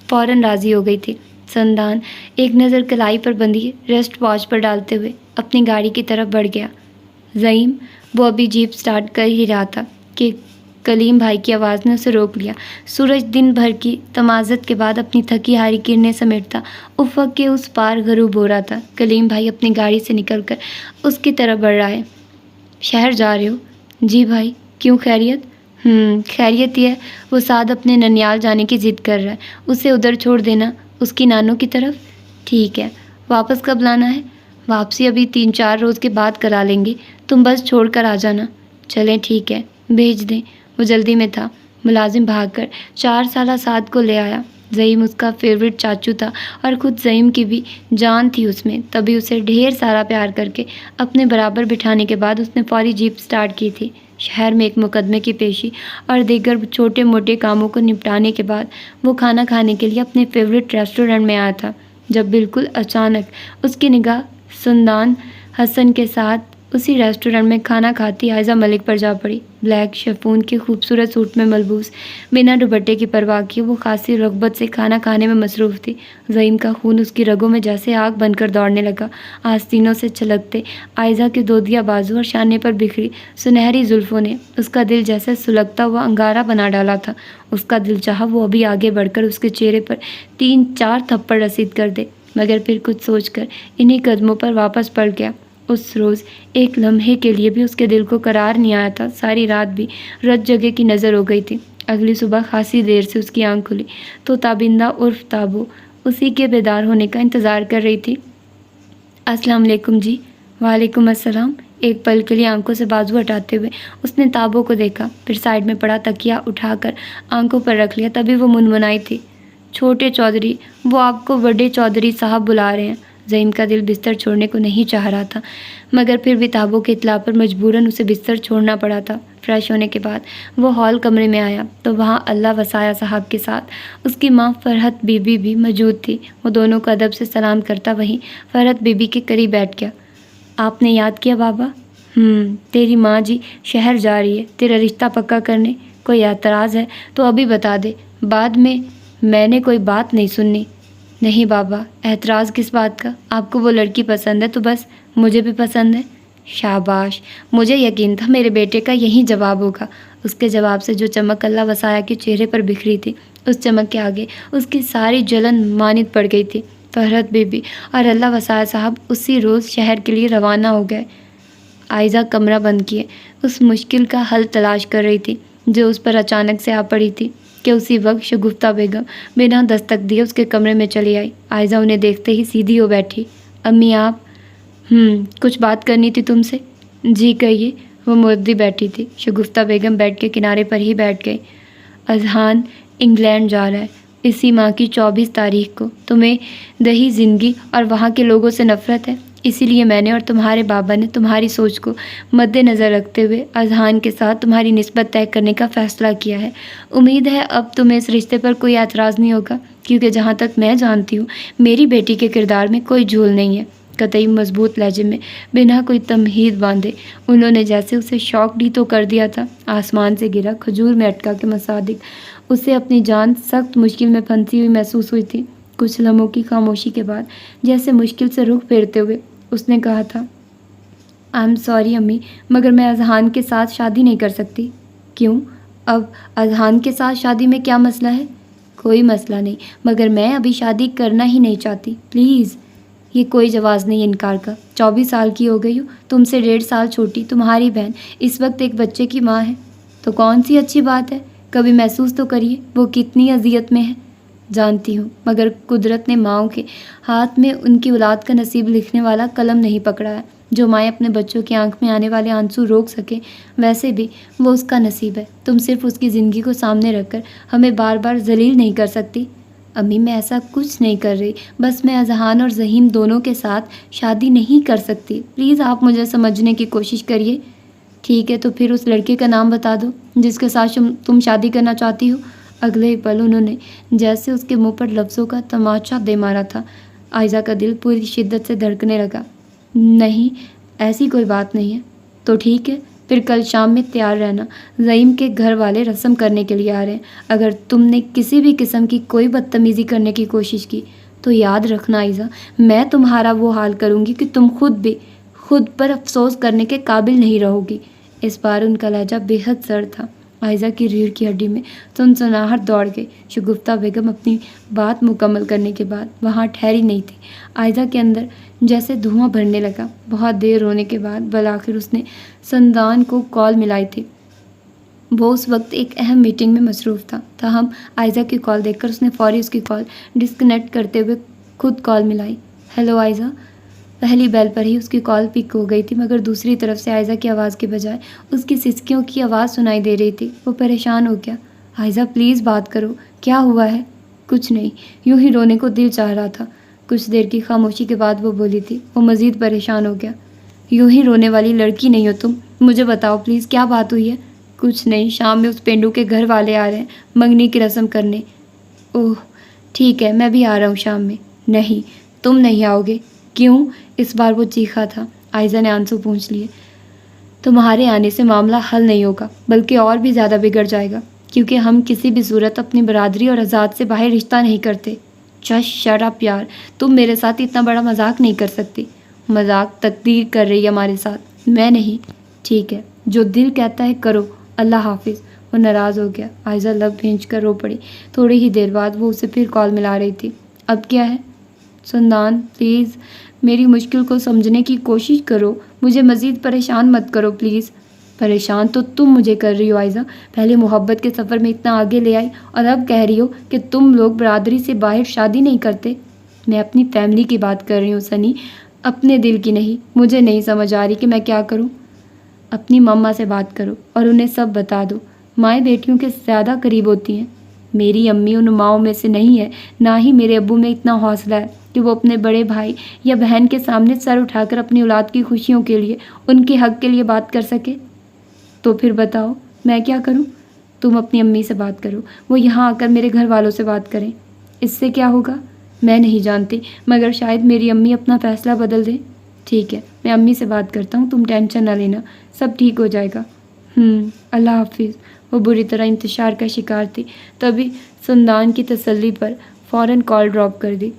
A: فوراً راضی ہو گئی تھی۔ سندان ایک نظر کلائی پر بندھی ریسٹ واچ پر ڈالتے ہوئے اپنی گاڑی کی طرف بڑھ گیا۔ زعیم، وہ ابھی جیپ سٹارٹ کر ہی رہا تھا کہ کلیم بھائی کی آواز نے اسے روک لیا۔ سورج دن بھر کی تمازت کے بعد اپنی تھکی ہاری کرنیں سمیٹتا افق کے اس پار غروب ہو رہا تھا۔ کلیم بھائی اپنی گاڑی سے نکل کر اس کی طرف بڑھ رہا ہے۔ شہر جا رہے ہو؟ جی بھائی۔ کیوں، خیریت؟ خیریت یہ ہے، وہ سعد اپنے ننیال جانے کی ضد کر رہا ہے، اسے ادھر چھوڑ دینا، اس کی نانوں کی طرف۔ ٹھیک ہے، واپس کب لانا ہے؟ واپسی ابھی 3-4 روز کے بعد کرا لیں گے، تم بس چھوڑ کر آ جانا۔ چلیں ٹھیک ہے، بھیج دیں۔ وہ جلدی میں تھا۔ ملازم بھاگ کر 4 سالہ سعد کو لے آیا۔ زعیم اس کا فیوریٹ چاچو تھا اور خود زعیم کی بھی جان تھی اس میں، تبھی اسے ڈھیر سارا پیار کر کے اپنے برابر بٹھانے کے بعد اس نے فوری جیپ سٹارٹ کی تھی۔ شہر میں ایک مقدمے کی پیشی اور دیگر چھوٹے موٹے کاموں کو نپٹانے کے بعد وہ کھانا کھانے کے لیے اپنے فیوریٹ ریسٹورنٹ میں آیا تھا، جب بالکل اچانک اس کی نگاہ سندان حسن کے ساتھ اسی ریسٹورنٹ میں کھانا کھاتی عائزہ ملک پر جا پڑی۔ بلیک شیفون کے خوبصورت سوٹ میں ملبوس، بنا دوپٹے کی پرواہ کیے وہ خاصی رغبت سے کھانا کھانے میں مصروف تھی۔ زعیم کا خون اس کی رگوں میں جیسے آگ بن کر دوڑنے لگا۔ آستینوں سے چھلکتے عائزہ کے دودیا بازو اور شانے پر بکھری سنہری زلفوں نے اس کا دل جیسے سلگتا ہوا انگارہ بنا ڈالا تھا۔ اس کا دل چاہا وہ ابھی آگے بڑھ کر اس کے چہرے پر 3-4 تھپڑ رسید کر دے، مگر پھر کچھ سوچ کر انہی قدموں پر واپس پلٹ گیا۔ اس روز ایک لمحے کے لیے بھی اس کے دل کو قرار نہیں آیا تھا۔ ساری رات بھی رت جگہ کی نظر ہو گئی تھی۔ اگلی صبح خاصی دیر سے اس کی آنکھ کھلی تو تابندہ عرف تابو اسی کے بیدار ہونے کا انتظار کر رہی تھی۔ السلام علیکم جی۔ وعلیکم السلام۔ ایک پل کے لیے آنکھوں سے بازو ہٹاتے ہوئے اس نے تابو کو دیکھا، پھر سائڈ میں پڑا تکیا اٹھا کر آنکھوں پر رکھ لیا۔ تبھی وہ منمنائی تھی، چھوٹے چودھری، وہ آپ کو بڑے چودھری صاحب بلا رہے ہیں۔ زعیم کا دل بستر چھوڑنے کو نہیں چاہ رہا تھا، مگر پھر بھی تابو کے اطلاع پر مجبوراً اسے بستر چھوڑنا پڑا تھا۔ فریش ہونے کے بعد وہ ہال کمرے میں آیا تو وہاں اللہ وسایہ صاحب کے ساتھ اس کی ماں فرحت بی بی بھی موجود تھی۔ وہ دونوں کو ادب سے سلام کرتا وہیں فرحت بی بی کے قریب بیٹھ گیا۔ آپ نے یاد کیا بابا؟ تیری ماں جی شہر جا رہی ہے تیرا رشتہ پکا کرنے، کوئی اعتراض ہے تو ابھی بتا دے، بعد میں نے کوئی بات نہیں سننی۔ نہیں بابا، اعتراض کس بات کا؟ آپ کو وہ لڑکی پسند ہے تو بس مجھے بھی پسند ہے۔ شاباش، مجھے یقین تھا میرے بیٹے کا یہی جواب ہوگا۔ اس کے جواب سے جو چمک اللہ وسایہ کے چہرے پر بکھری تھی، اس چمک کے آگے اس کی ساری جلن مانند پڑ گئی تھی۔ فرحت بی بی اور اللہ وسایہ صاحب اسی روز شہر کے لیے روانہ ہو گئے۔ عائزہ کمرہ بند کیے اس مشکل کا حل تلاش کر رہی تھی جو اس پر اچانک سے آ پڑی تھی کہ اسی وقت شگفتہ بیگم بنا دستک دیے اس کے کمرے میں چلی آئی۔ عائزہ انہیں دیکھتے ہی سیدھی ہو بیٹھی۔ امی آپ؟ کچھ بات کرنی تھی تم سے؟ جی کہیے۔ وہ مردی بیٹھی تھی۔ شگفتہ بیگم بیڈ کے کنارے پر ہی بیٹھ گئی۔ اذہان انگلینڈ جا رہا ہے اسی ماہ کی 24 تاریخ کو۔ تمہیں دہی زندگی اور وہاں کے لوگوں سے نفرت ہے، اسی لیے میں نے اور تمہارے بابا نے تمہاری سوچ کو مد نظر رکھتے ہوئے اذہان کے ساتھ تمہاری نسبت طے کرنے کا فیصلہ کیا ہے۔ امید ہے اب تمہیں اس رشتے پر کوئی اعتراض نہیں ہوگا، کیونکہ جہاں تک میں جانتی ہوں میری بیٹی کے کردار میں کوئی جھول نہیں ہے۔ قطعی مضبوط لہجے میں بنا کوئی تمہید باندھے انہوں نے جیسے اسے شوق ڈی تو کر دیا تھا۔ آسمان سے گرا کھجور میں اٹکا کے مصادق اسے اپنی جان سخت مشکل میں پھنسی ہوئی محسوس ہوئی تھی۔ کچھ لمحوں کی خاموشی کے بعد جیسے مشکل سے رخ پھیرتے ہوئے اس نے کہا تھا، آئی ایم سوری امی، مگر میں اذہان کے ساتھ شادی نہیں کر سکتی۔ کیوں؟ اب اذہان کے ساتھ شادی میں کیا مسئلہ ہے؟ کوئی مسئلہ نہیں، مگر میں ابھی شادی کرنا ہی نہیں چاہتی، پلیز۔ یہ کوئی جواز نہیں انکار کا۔ 24 سال کی ہو گئی ہوں، تم سے 1.5 سال چھوٹی تمہاری بہن اس وقت ایک بچے کی ماں ہے، تو کون سی اچھی بات ہے؟ کبھی محسوس تو کریے وہ کتنی اذیت میں ہے۔ جانتی ہوں، مگر قدرت نے ماؤں کے ہاتھ میں ان کی اولاد کا نصیب لکھنے والا قلم نہیں پکڑا ہے۔ جو مائیں اپنے بچوں کی آنکھ میں آنے والے آنسو روک سکیں، ویسے بھی وہ اس کا نصیب ہے۔ تم صرف اس کی زندگی کو سامنے رکھ کر ہمیں بار بار ذلیل نہیں کر سکتی۔ امی میں ایسا کچھ نہیں کر رہی، بس میں اذہان اور ذہیم دونوں کے ساتھ شادی نہیں کر سکتی، پلیز آپ مجھے سمجھنے کی کوشش کریے۔ ٹھیک ہے تو پھر اس لڑکے کا نام بتا دو جس کے ساتھ تم شادی کرنا چاہتی ہو۔ اگلے ہی پل انہوں نے جیسے اس کے منہ پر لفظوں کا تماچا دے مارا تھا۔ عائزہ کا دل پوری شدت سے دھڑکنے لگا۔ نہیں، ایسی کوئی بات نہیں ہے۔ تو ٹھیک ہے، پھر کل شام میں تیار رہنا، زعیم کے گھر والے رسم کرنے کے لیے آ رہے ہیں۔ اگر تم نے کسی بھی قسم کی کوئی بدتمیزی کرنے کی کوشش کی تو یاد رکھنا عائزہ، میں تمہارا وہ حال کروں گی کہ تم خود پر افسوس کرنے کے قابل نہیں رہو گی۔ اس بار ان کا لہجہ بے حد سرد تھا۔ عائزہ کی ریڑھ کی ہڈی میں سنسناہٹ دوڑ گئی۔ شگفتہ بیگم اپنی بات مکمل کرنے کے بعد وہاں ٹھہری نہیں تھی۔ عائزہ کے اندر جیسے دھواں بھرنے لگا۔ بہت دیر رونے کے بعد بالآخر اس نے سندان کو کال ملائی تھی۔ وہ اس وقت ایک اہم میٹنگ میں مصروف تھا، تاہم عائزہ کی کال دیکھ کر اس نے فوری اس کی کال ڈسکنیکٹ کرتے ہوئے خود کال ملائی۔ ہیلو عائزہ۔ پہلی بیل پر ہی اس کی کال پک ہو گئی تھی، مگر دوسری طرف سے عائزہ کی آواز کے بجائے اس کی سسکیوں کی آواز سنائی دے رہی تھی۔ وہ پریشان ہو گیا۔ عائزہ پلیز بات کرو، کیا ہوا ہے؟ کچھ نہیں، یوں ہی رونے کو دل چاہ رہا تھا۔ کچھ دیر کی خاموشی کے بعد وہ بولی تھی۔ وہ مزید پریشان ہو گیا۔ یوں ہی رونے والی لڑکی نہیں ہو تم، مجھے بتاؤ پلیز کیا بات ہوئی ہے؟ کچھ نہیں، شام میں اس پینڈو کے گھر والے آ رہے ہیں منگنی کی رسم کرنے۔ اوہ ٹھیک ہے، میں بھی آ رہا ہوں شام میں۔ نہیں، تم نہیں آؤ گے۔ کیوں؟ اس بار وہ چیخا تھا۔ عائزہ نے آنسو پونچھ لیے۔ تمہارے آنے سے معاملہ حل نہیں ہوگا، بلکہ اور بھی زیادہ بگڑ جائے گا، کیونکہ ہم کسی بھی صورت اپنی برادری اور آزاد سے باہر رشتہ نہیں کرتے۔ جسٹ شٹ اپ یار، تم میرے ساتھ اتنا بڑا مذاق نہیں کر سکتی۔ مذاق تقدیر کر رہی ہے ہمارے ساتھ، میں نہیں۔ ٹھیک ہے، جو دل کہتا ہے کرو، اللہ حافظ۔ وہ ناراض ہو گیا۔ عائزہ لب بھینچ کر رو پڑی۔ تھوڑی ہی دیر بعد وہ اسے پھر کال ملا رہی تھی۔ اب کیا ہے؟ سندان پلیز میری مشکل کو سمجھنے کی کوشش کرو، مجھے مزید پریشان مت کرو پلیز۔ پریشان تو تم مجھے کر رہی ہو عائزہ، پہلے محبت کے سفر میں اتنا آگے لے آئی اور اب کہہ رہی ہو کہ تم لوگ برادری سے باہر شادی نہیں کرتے۔ میں اپنی فیملی کی بات کر رہی ہوں سنی، اپنے دل کی نہیں۔ مجھے نہیں سمجھ آ رہی کہ میں کیا کروں۔ اپنی مما سے بات کرو اور انہیں سب بتا دو۔ مائیں بیٹیوں کے زیادہ قریب ہوتی ہیں۔ میری امی ان ماؤں میں سے نہیں ہے، نہ ہی میرے ابو میں اتنا حوصلہ ہے کہ وہ اپنے بڑے بھائی یا بہن کے سامنے سر اٹھا کر اپنی اولاد کی خوشیوں کے لیے، ان کے حق کے لیے بات کر سکے۔ تو پھر بتاؤ میں کیا کروں؟ تم اپنی امی سے بات کرو، وہ یہاں آ کر میرے گھر والوں سے بات کریں۔ اس سے کیا ہوگا؟ میں نہیں جانتی، مگر شاید میری امی اپنا فیصلہ بدل دیں۔ ٹھیک ہے، میں امی سے بات کرتا ہوں، تم ٹینشن نہ لینا، سب ٹھیک ہو جائے گا۔ اللہ حافظ۔ وہ بری طرح انتشار کا شکار تھی، تبھی سندان کی تسلی پر فوراً کال ڈراپ کر دی۔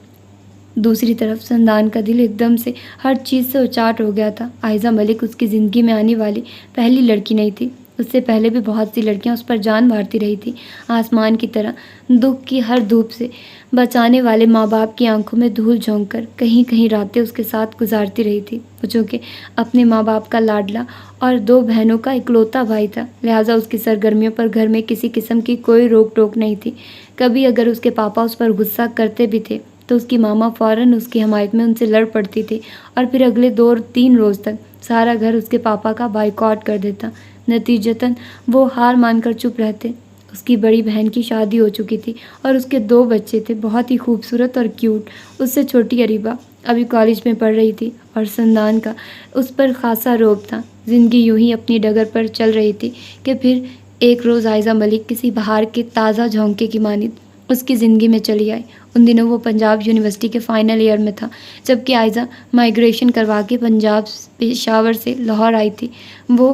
A: دوسری طرف سندان کا دل ایک دم سے ہر چیز سے اچاٹ ہو گیا تھا۔ عائزہ ملک اس کی زندگی میں آنے والی پہلی لڑکی نہیں تھی۔ اس سے پہلے بھی بہت سی لڑکیاں اس پر جان مارتی رہی تھی۔ آسمان کی طرح دکھ کی ہر دھوپ سے بچانے والے ماں باپ کی آنکھوں میں دھول جھونک کر کہیں کہیں راتیں اس کے ساتھ گزارتی رہی تھی۔ وہ جو کہ اپنے ماں باپ کا لاڈلا اور 2 بہنوں کا اکلوتا بھائی تھا، لہٰذا اس کی سرگرمیوں پر گھر میں کسی قسم کی کوئی روک ٹوک نہیں تھی۔ کبھی اگر اس کے پاپا اس پر غصہ کرتے بھی تھے تو اس کی ماما فوراً اس کی حمایت میں ان سے لڑ پڑتی تھی اور پھر اگلے 2-3 روز تک سارا گھر اس کے پاپا کا بائیکاٹ کر دیتا۔ نتیجتاً وہ ہار مان کر چپ رہتے۔ اس کی بڑی بہن کی شادی ہو چکی تھی اور اس کے 2 بچے تھے، بہت ہی خوبصورت اور کیوٹ۔ اس سے چھوٹی اریبہ ابھی کالج میں پڑھ رہی تھی اور سندان کا اس پر خاصا روب تھا۔ زندگی یوں ہی اپنی ڈگر پر چل رہی تھی کہ پھر ایک روز عائزہ ملک کسی بہار کے تازہ جھونکے کی مانند اس کی زندگی میں چلی آئی۔ ان دنوں وہ پنجاب یونیورسٹی کے فائنل ایئر میں تھا، جبکہ عائزہ مائیگریشن کروا کے پنجاب پشاور سے لاہور آئی تھی۔ وہ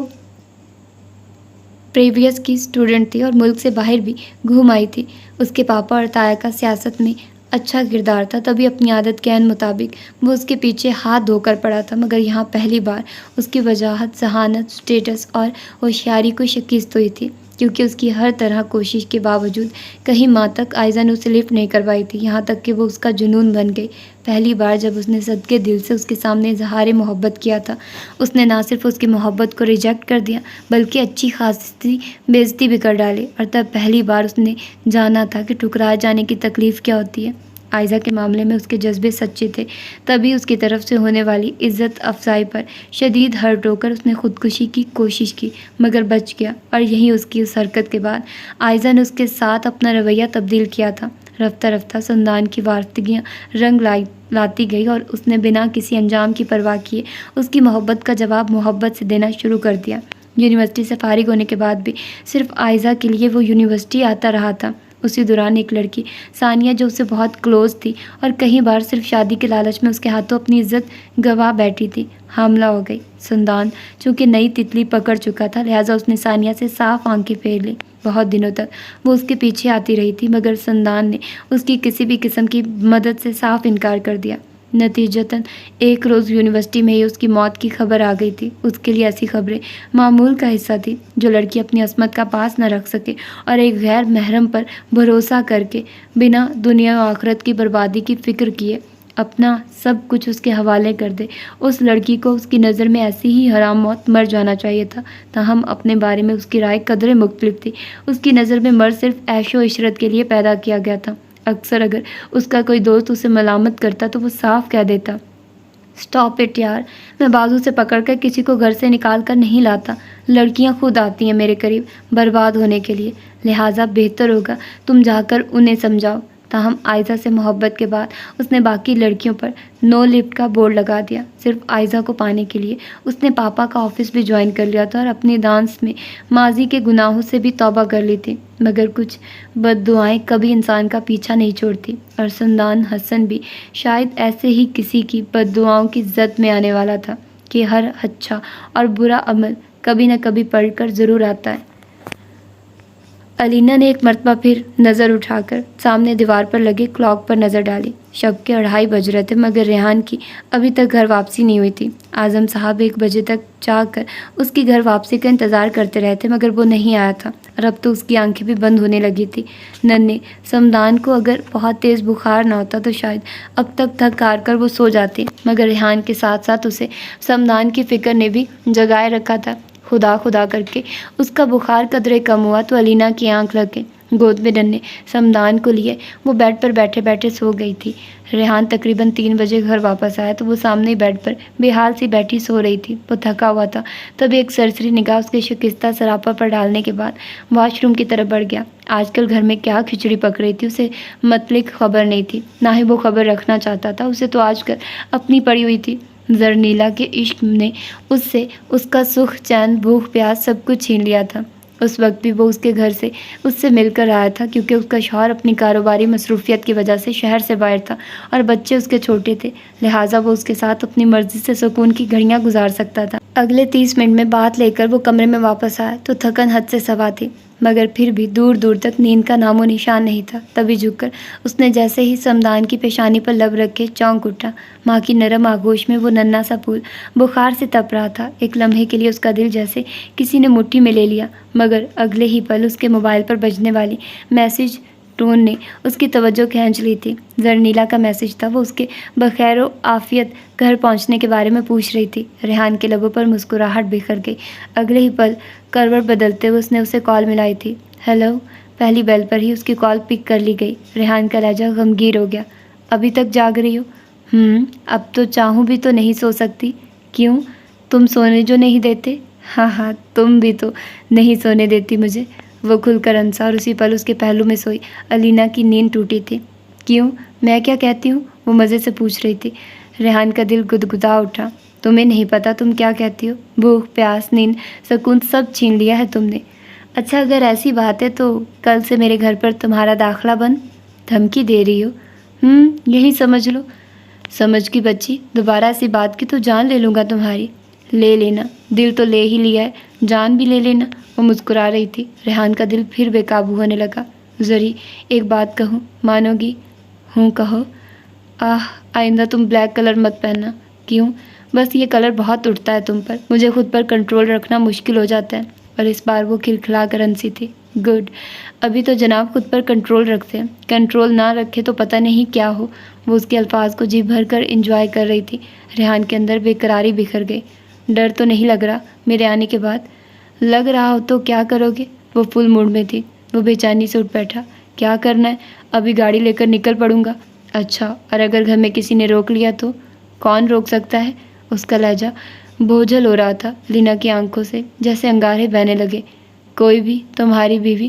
A: پریویس کی اسٹوڈنٹ تھی اور ملک سے باہر بھی گھوم آئی تھی۔ اس کے پاپا اور تایا کا سیاست میں اچھا کردار تھا، تبھی اپنی عادت کے عین مطابق وہ اس کے پیچھے ہاتھ دھو کر پڑا تھا، مگر یہاں پہلی بار اس کی وجاہت، ذہانت، اسٹیٹس اور ہوشیاری کو شکست ہوئی تھی، کیونکہ اس کی ہر طرح کوشش کے باوجود کہیں ماں تک عائزہ نے اسے لفٹ نہیں کروائی تھی، یہاں تک کہ وہ اس کا جنون بن گئی۔ پہلی بار جب اس نے صدقے دل سے اس کے سامنے اظہار محبت کیا تھا، اس نے نہ صرف اس کی محبت کو ریجیکٹ کر دیا بلکہ اچھی خاصی بےعزتی بھی کر ڈالی، اور تب پہلی بار اس نے جانا تھا کہ ٹھکرائے جانے کی تکلیف کیا ہوتی ہے۔ عائزہ کے معاملے میں اس کے جذبے سچے تھے، تبھی اس کی طرف سے ہونے والی عزت افزائی پر شدید ہرٹ ہو کر اس نے خودکشی کی کوشش کی، مگر بچ گیا، اور یہی اس کی اس حرکت کے بعد عائزہ نے اس کے ساتھ اپنا رویہ تبدیل کیا تھا۔ رفتہ رفتہ سندان کی وارفتگیاں رنگ لاتی گئی اور اس نے بنا کسی انجام کی پرواہ کیے اس کی محبت کا جواب محبت سے دینا شروع کر دیا۔ یونیورسٹی سے فارغ ہونے کے بعد بھی صرف عائزہ کے لیے وہ یونیورسٹی آتا رہا تھا۔ اسی دوران ایک لڑکی ثانیہ جو اس سے بہت کلوز تھی اور کئی بار صرف شادی کے لالچ میں اس کے ہاتھوں اپنی عزت گوا بیٹھی تھی، حاملہ ہو گئی۔ سندان چونکہ نئی تتلی پکڑ چکا تھا لہٰذا اس نے ثانیہ سے صاف آنکھیں پھیر لی۔ بہت دنوں تک وہ اس کے پیچھے آتی رہی تھی مگر سندان نے اس کی کسی بھی قسم کی مدد سے صاف انکار کر دیا۔ نتیجتاً ایک روز یونیورسٹی میں ہی اس کی موت کی خبر آ گئی تھی۔ اس کے لیے ایسی خبریں معمول کا حصہ تھی۔ جو لڑکی اپنی عصمت کا پاس نہ رکھ سکے اور ایک غیر محرم پر بھروسہ کر کے بنا دنیا و آخرت کی بربادی کی فکر کیے اپنا سب کچھ اس کے حوالے کر دے، اس لڑکی کو اس کی نظر میں ایسی ہی حرام موت مر جانا چاہیے تھا۔ تاہم اپنے بارے میں اس کی رائے قدرے مختلف تھی۔ اس کی نظر میں مرد صرف عیش و عشرت کے لیے پیدا کیا گیا تھا۔ اکثر اگر اس کا کوئی دوست اسے ملامت کرتا تو وہ صاف کہہ دیتا، اسٹاپ اٹ یار، میں بازو سے پکڑ کر کسی کو گھر سے نکال کر نہیں لاتا، لڑکیاں خود آتی ہیں میرے قریب برباد ہونے کے لیے، لہٰذا بہتر ہوگا تم جا کر انہیں سمجھاؤ۔ تاہم عائزہ سے محبت کے بعد اس نے باقی لڑکیوں پر نو لفٹ کا بورڈ لگا دیا۔ صرف عائزہ کو پانے کے لیے اس نے پاپا کا آفس بھی جوائن کر لیا تھا اور اپنی ڈانس میں ماضی کے گناہوں سے بھی توبہ کر لی تھی، مگر کچھ بد دعائیں کبھی انسان کا پیچھا نہیں چھوڑتی اور سندان حسن بھی شاید ایسے ہی کسی کی بد دعاؤں کی زد میں آنے والا تھا کہ ہر اچھا اور برا عمل کبھی نہ کبھی پڑھ کر ضرور آتا ہے۔ علینا نے ایک مرتبہ پھر نظر اٹھا کر سامنے دیوار پر لگے کلاک پر نظر ڈالی۔ شب کے 2:30 بج رہے تھے مگر ریحان کی ابھی تک گھر واپسی نہیں ہوئی تھی۔ اعظم صاحب 1 بجے تک جاگ کر اس کی گھر واپسی کا انتظار کرتے رہے تھے مگر وہ نہیں آیا تھا اور اب تو اس کی آنکھیں بھی بند ہونے لگی تھی۔ ننھے سمدان کو اگر بہت تیز بخار نہ ہوتا تو شاید اب تک تھک ہار کر وہ سو جاتی، مگر ریحان کے ساتھ ساتھ اسے سمدان کی فکر نے بھی جگائے رکھا تھا۔ خدا خدا کر کے اس کا بخار قدرے کم ہوا تو علینا کی آنکھ لگ گئی۔ گود میں ننھے سمدان کو لیے وہ بیڈ پر بیٹھے بیٹھے سو گئی تھی۔ ریحان تقریباً 3 بجے گھر واپس آیا تو وہ سامنے بیڈ پر بے حال سی بیٹھی سو رہی تھی۔ وہ تھکا ہوا تھا، تب ایک سرسری نگاہ اس کے شکستہ سراپا پر ڈالنے کے بعد واش روم کی طرف بڑھ گیا۔ آج کل گھر میں کیا کھچڑی پک رہی تھی اسے متعلق خبر نہیں تھی، نہ ہی وہ خبر رکھنا چاہتا تھا، اسے تو آج کل اپنی پڑی ہوئی تھی۔ زرنیلا کے عشق نے اس سے اس کا سکھ، چین، بھوک، پیاس سب کچھ چھین لیا تھا۔ اس وقت بھی وہ اس کے گھر سے اس سے مل کر آیا تھا کیونکہ اس کا شوہر اپنی کاروباری مصروفیت کی وجہ سے شہر سے باہر تھا اور بچے اس کے چھوٹے تھے، لہٰذا وہ اس کے ساتھ اپنی مرضی سے سکون کی گھڑیاں گزار سکتا تھا۔ اگلے 30 منٹ میں بات لے کر وہ کمرے میں واپس آیا تو تھکن حد سے سوا تھی مگر پھر بھی دور دور تک نیند کا نام و نشان نہیں تھا۔ تبھی جھک کر اس نے جیسے ہی سمدان کی پیشانی پر لب رکھ کے چونک اٹھا۔ ماں کی نرم آغوش میں وہ ننھا سا پھول بخار سے تپ رہا تھا۔ ایک لمحے کے لیے اس کا دل جیسے کسی نے مٹھی میں لے لیا مگر اگلے ہی پل اس کے موبائل پر بجنے والی میسج ٹون نے اس کی توجہ کھینچ لی تھی۔ زرنیلا کا میسج تھا، وہ اس کے بخیر و عافیت گھر پہنچنے کے بارے میں پوچھ رہی تھی۔ ریحان کے لبوں پر مسکراہٹ بکھر گئی۔ اگلے ہی پل کروٹ بدلتے ہوئے اس نے اسے کال ملائی تھی۔ ہیلو، پہلی بیل پر ہی اس کی کال پک کر لی گئی۔ ریحان کا لہجہ غمگین ہو گیا۔ ابھی تک جاگ رہی ہو؟ اب تو چاہوں بھی تو نہیں سو سکتی۔ کیوں؟ تم سونے جو نہیں دیتے؟ ہاں تم بھی تو نہیں سونے دیتی مجھے۔ وہ کھل کر ہنسا اور اسی پل اس کے پہلو میں سوئی علینا کی نیند ٹوٹی تھی۔ کیوں؟ میں کیا کہتی ہوں؟ وہ مزے سے پوچھ رہی تھی۔ ریحان کا دل گدگدا اٹھا۔ تمہیں نہیں پتا تم کیا کہتی ہو؟ بھوک، پیاس، نیند، سکون سب چھین لیا ہے تم نے۔ اچھا اگر ایسی بات ہے تو کل سے میرے گھر پر تمہارا داخلہ بند؟ دھمکی دے رہی ہو؟ یہی سمجھ لو۔ سمجھ کی بچی، دوبارہ ایسی بات کی تو جان لے لوں گا تمہاری۔ لے لینا، دل تو لے ہی لیا ہے، جان بھی لے لینا۔ وہ مسکرا رہی تھی۔ ریحان کا دل پھر بے قابو ہونے لگا۔ زری، ایک بات کہوں، مانو گی؟ ہوں کہو۔ آئندہ تم بلیک کلر مت پہننا۔ کیوں؟ بس یہ کلر بہت اٹھتا ہے تم پر، مجھے خود پر کنٹرول رکھنا مشکل ہو جاتا ہے۔ اور اس بار وہ کھلکھلا کر ہنسی تھی۔ گڈ، ابھی تو جناب خود پر کنٹرول رکھتے ہیں، کنٹرول نہ رکھے تو پتہ نہیں کیا ہو۔ وہ اس کے الفاظ کو جی بھر کر انجوائے کر رہی تھی۔ ریحان کے اندر بے قراری بکھر گئی۔ ڈر تو نہیں لگ رہا میرے آنے کے بعد؟ لگ رہا ہو تو کیا کرو گے؟ وہ فل موڈ میں تھی۔ وہ بے چینی سے اٹھ بیٹھا۔ کیا کرنا ہے؟ ابھی گاڑی لے کر نکل پڑوں گا۔ اچھا، اور اگر گھر میں کسی نے روک لیا تو؟ کون روک سکتا ہے؟ اس کا لہجہ بوجھل ہو رہا تھا۔ لینا کی آنکھوں سے جیسے انگارے بہنے لگے۔ کوئی بھی، تمہاری بیوی؟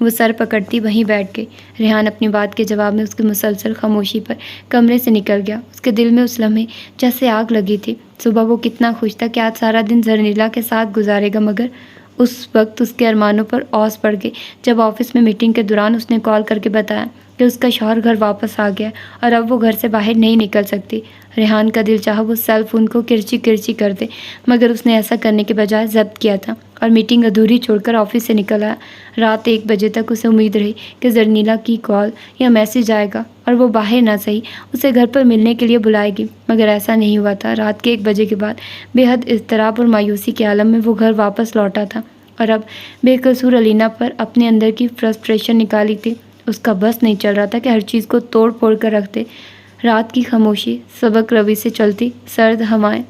A: وہ سر پکڑتی وہیں بیٹھ گئی۔ ریحان اپنی بات کے جواب میں اس کی مسلسل خاموشی پر کمرے سے نکل گیا۔ اس کے دل میں اس لمحے جیسے آگ لگی تھی۔ صبح وہ کتنا خوش تھا کہ آج سارا دن زرنیلا کے ساتھ گزارے گا، مگر اس وقت اس کے ارمانوں پر اوس پڑ گئی جب آفس میں میٹنگ کے دوران اس نے کال کر کے بتایا کہ اس کا شوہر گھر واپس آ گیا اور اب وہ گھر سے باہر نہیں نکل سکتی۔ ریحان کا دل چاہا وہ سیل فون کو کرچی کرچی کر دے، مگر اس نے ایسا کرنے کے بجائے ضبط کیا تھا اور میٹنگ ادھوری چھوڑ کر آفس سے نکل آیا۔ رات 1 بجے تک اسے امید رہی کہ زرنیلا کی کال یا میسج آئے گا اور وہ باہر نہ صحیح اسے گھر پر ملنے کے لیے بلائے گی، مگر ایسا نہیں ہوا تھا۔ رات کے 1 بجے کے بعد بے حد اضطراب اور مایوسی کے عالم میں وہ گھر واپس لوٹا تھا اور اب بے قصور الینا پر اپنے اندر کی فرسٹریشن نکالی تھی۔ اس کا بس نہیں چل رہا تھا کہ ہر چیز کو توڑ پھوڑ کر رکھ دے۔ رات کی خاموشی، سبک روی سے چلتی سرد ہوائیں،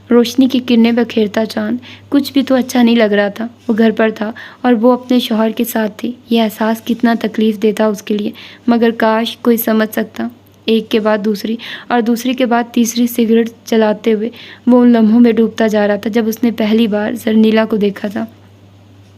A: روشنی کی کرنیں بکھیرتا چاند، کچھ بھی تو اچھا نہیں لگ رہا تھا۔ وہ گھر پر تھا اور وہ اپنے شوہر کے ساتھ تھی۔ یہ احساس کتنا تکلیف دہ تھا اس کے لیے، مگر کاش کوئی سمجھ سکتا۔ ایک کے بعد دوسری اور دوسری کے بعد تیسری سگریٹ جلاتے ہوئے وہ ان لمحوں میں ڈوبتا جا رہا تھا جب اس نے پہلی بار زرنیلا کو دیکھا تھا۔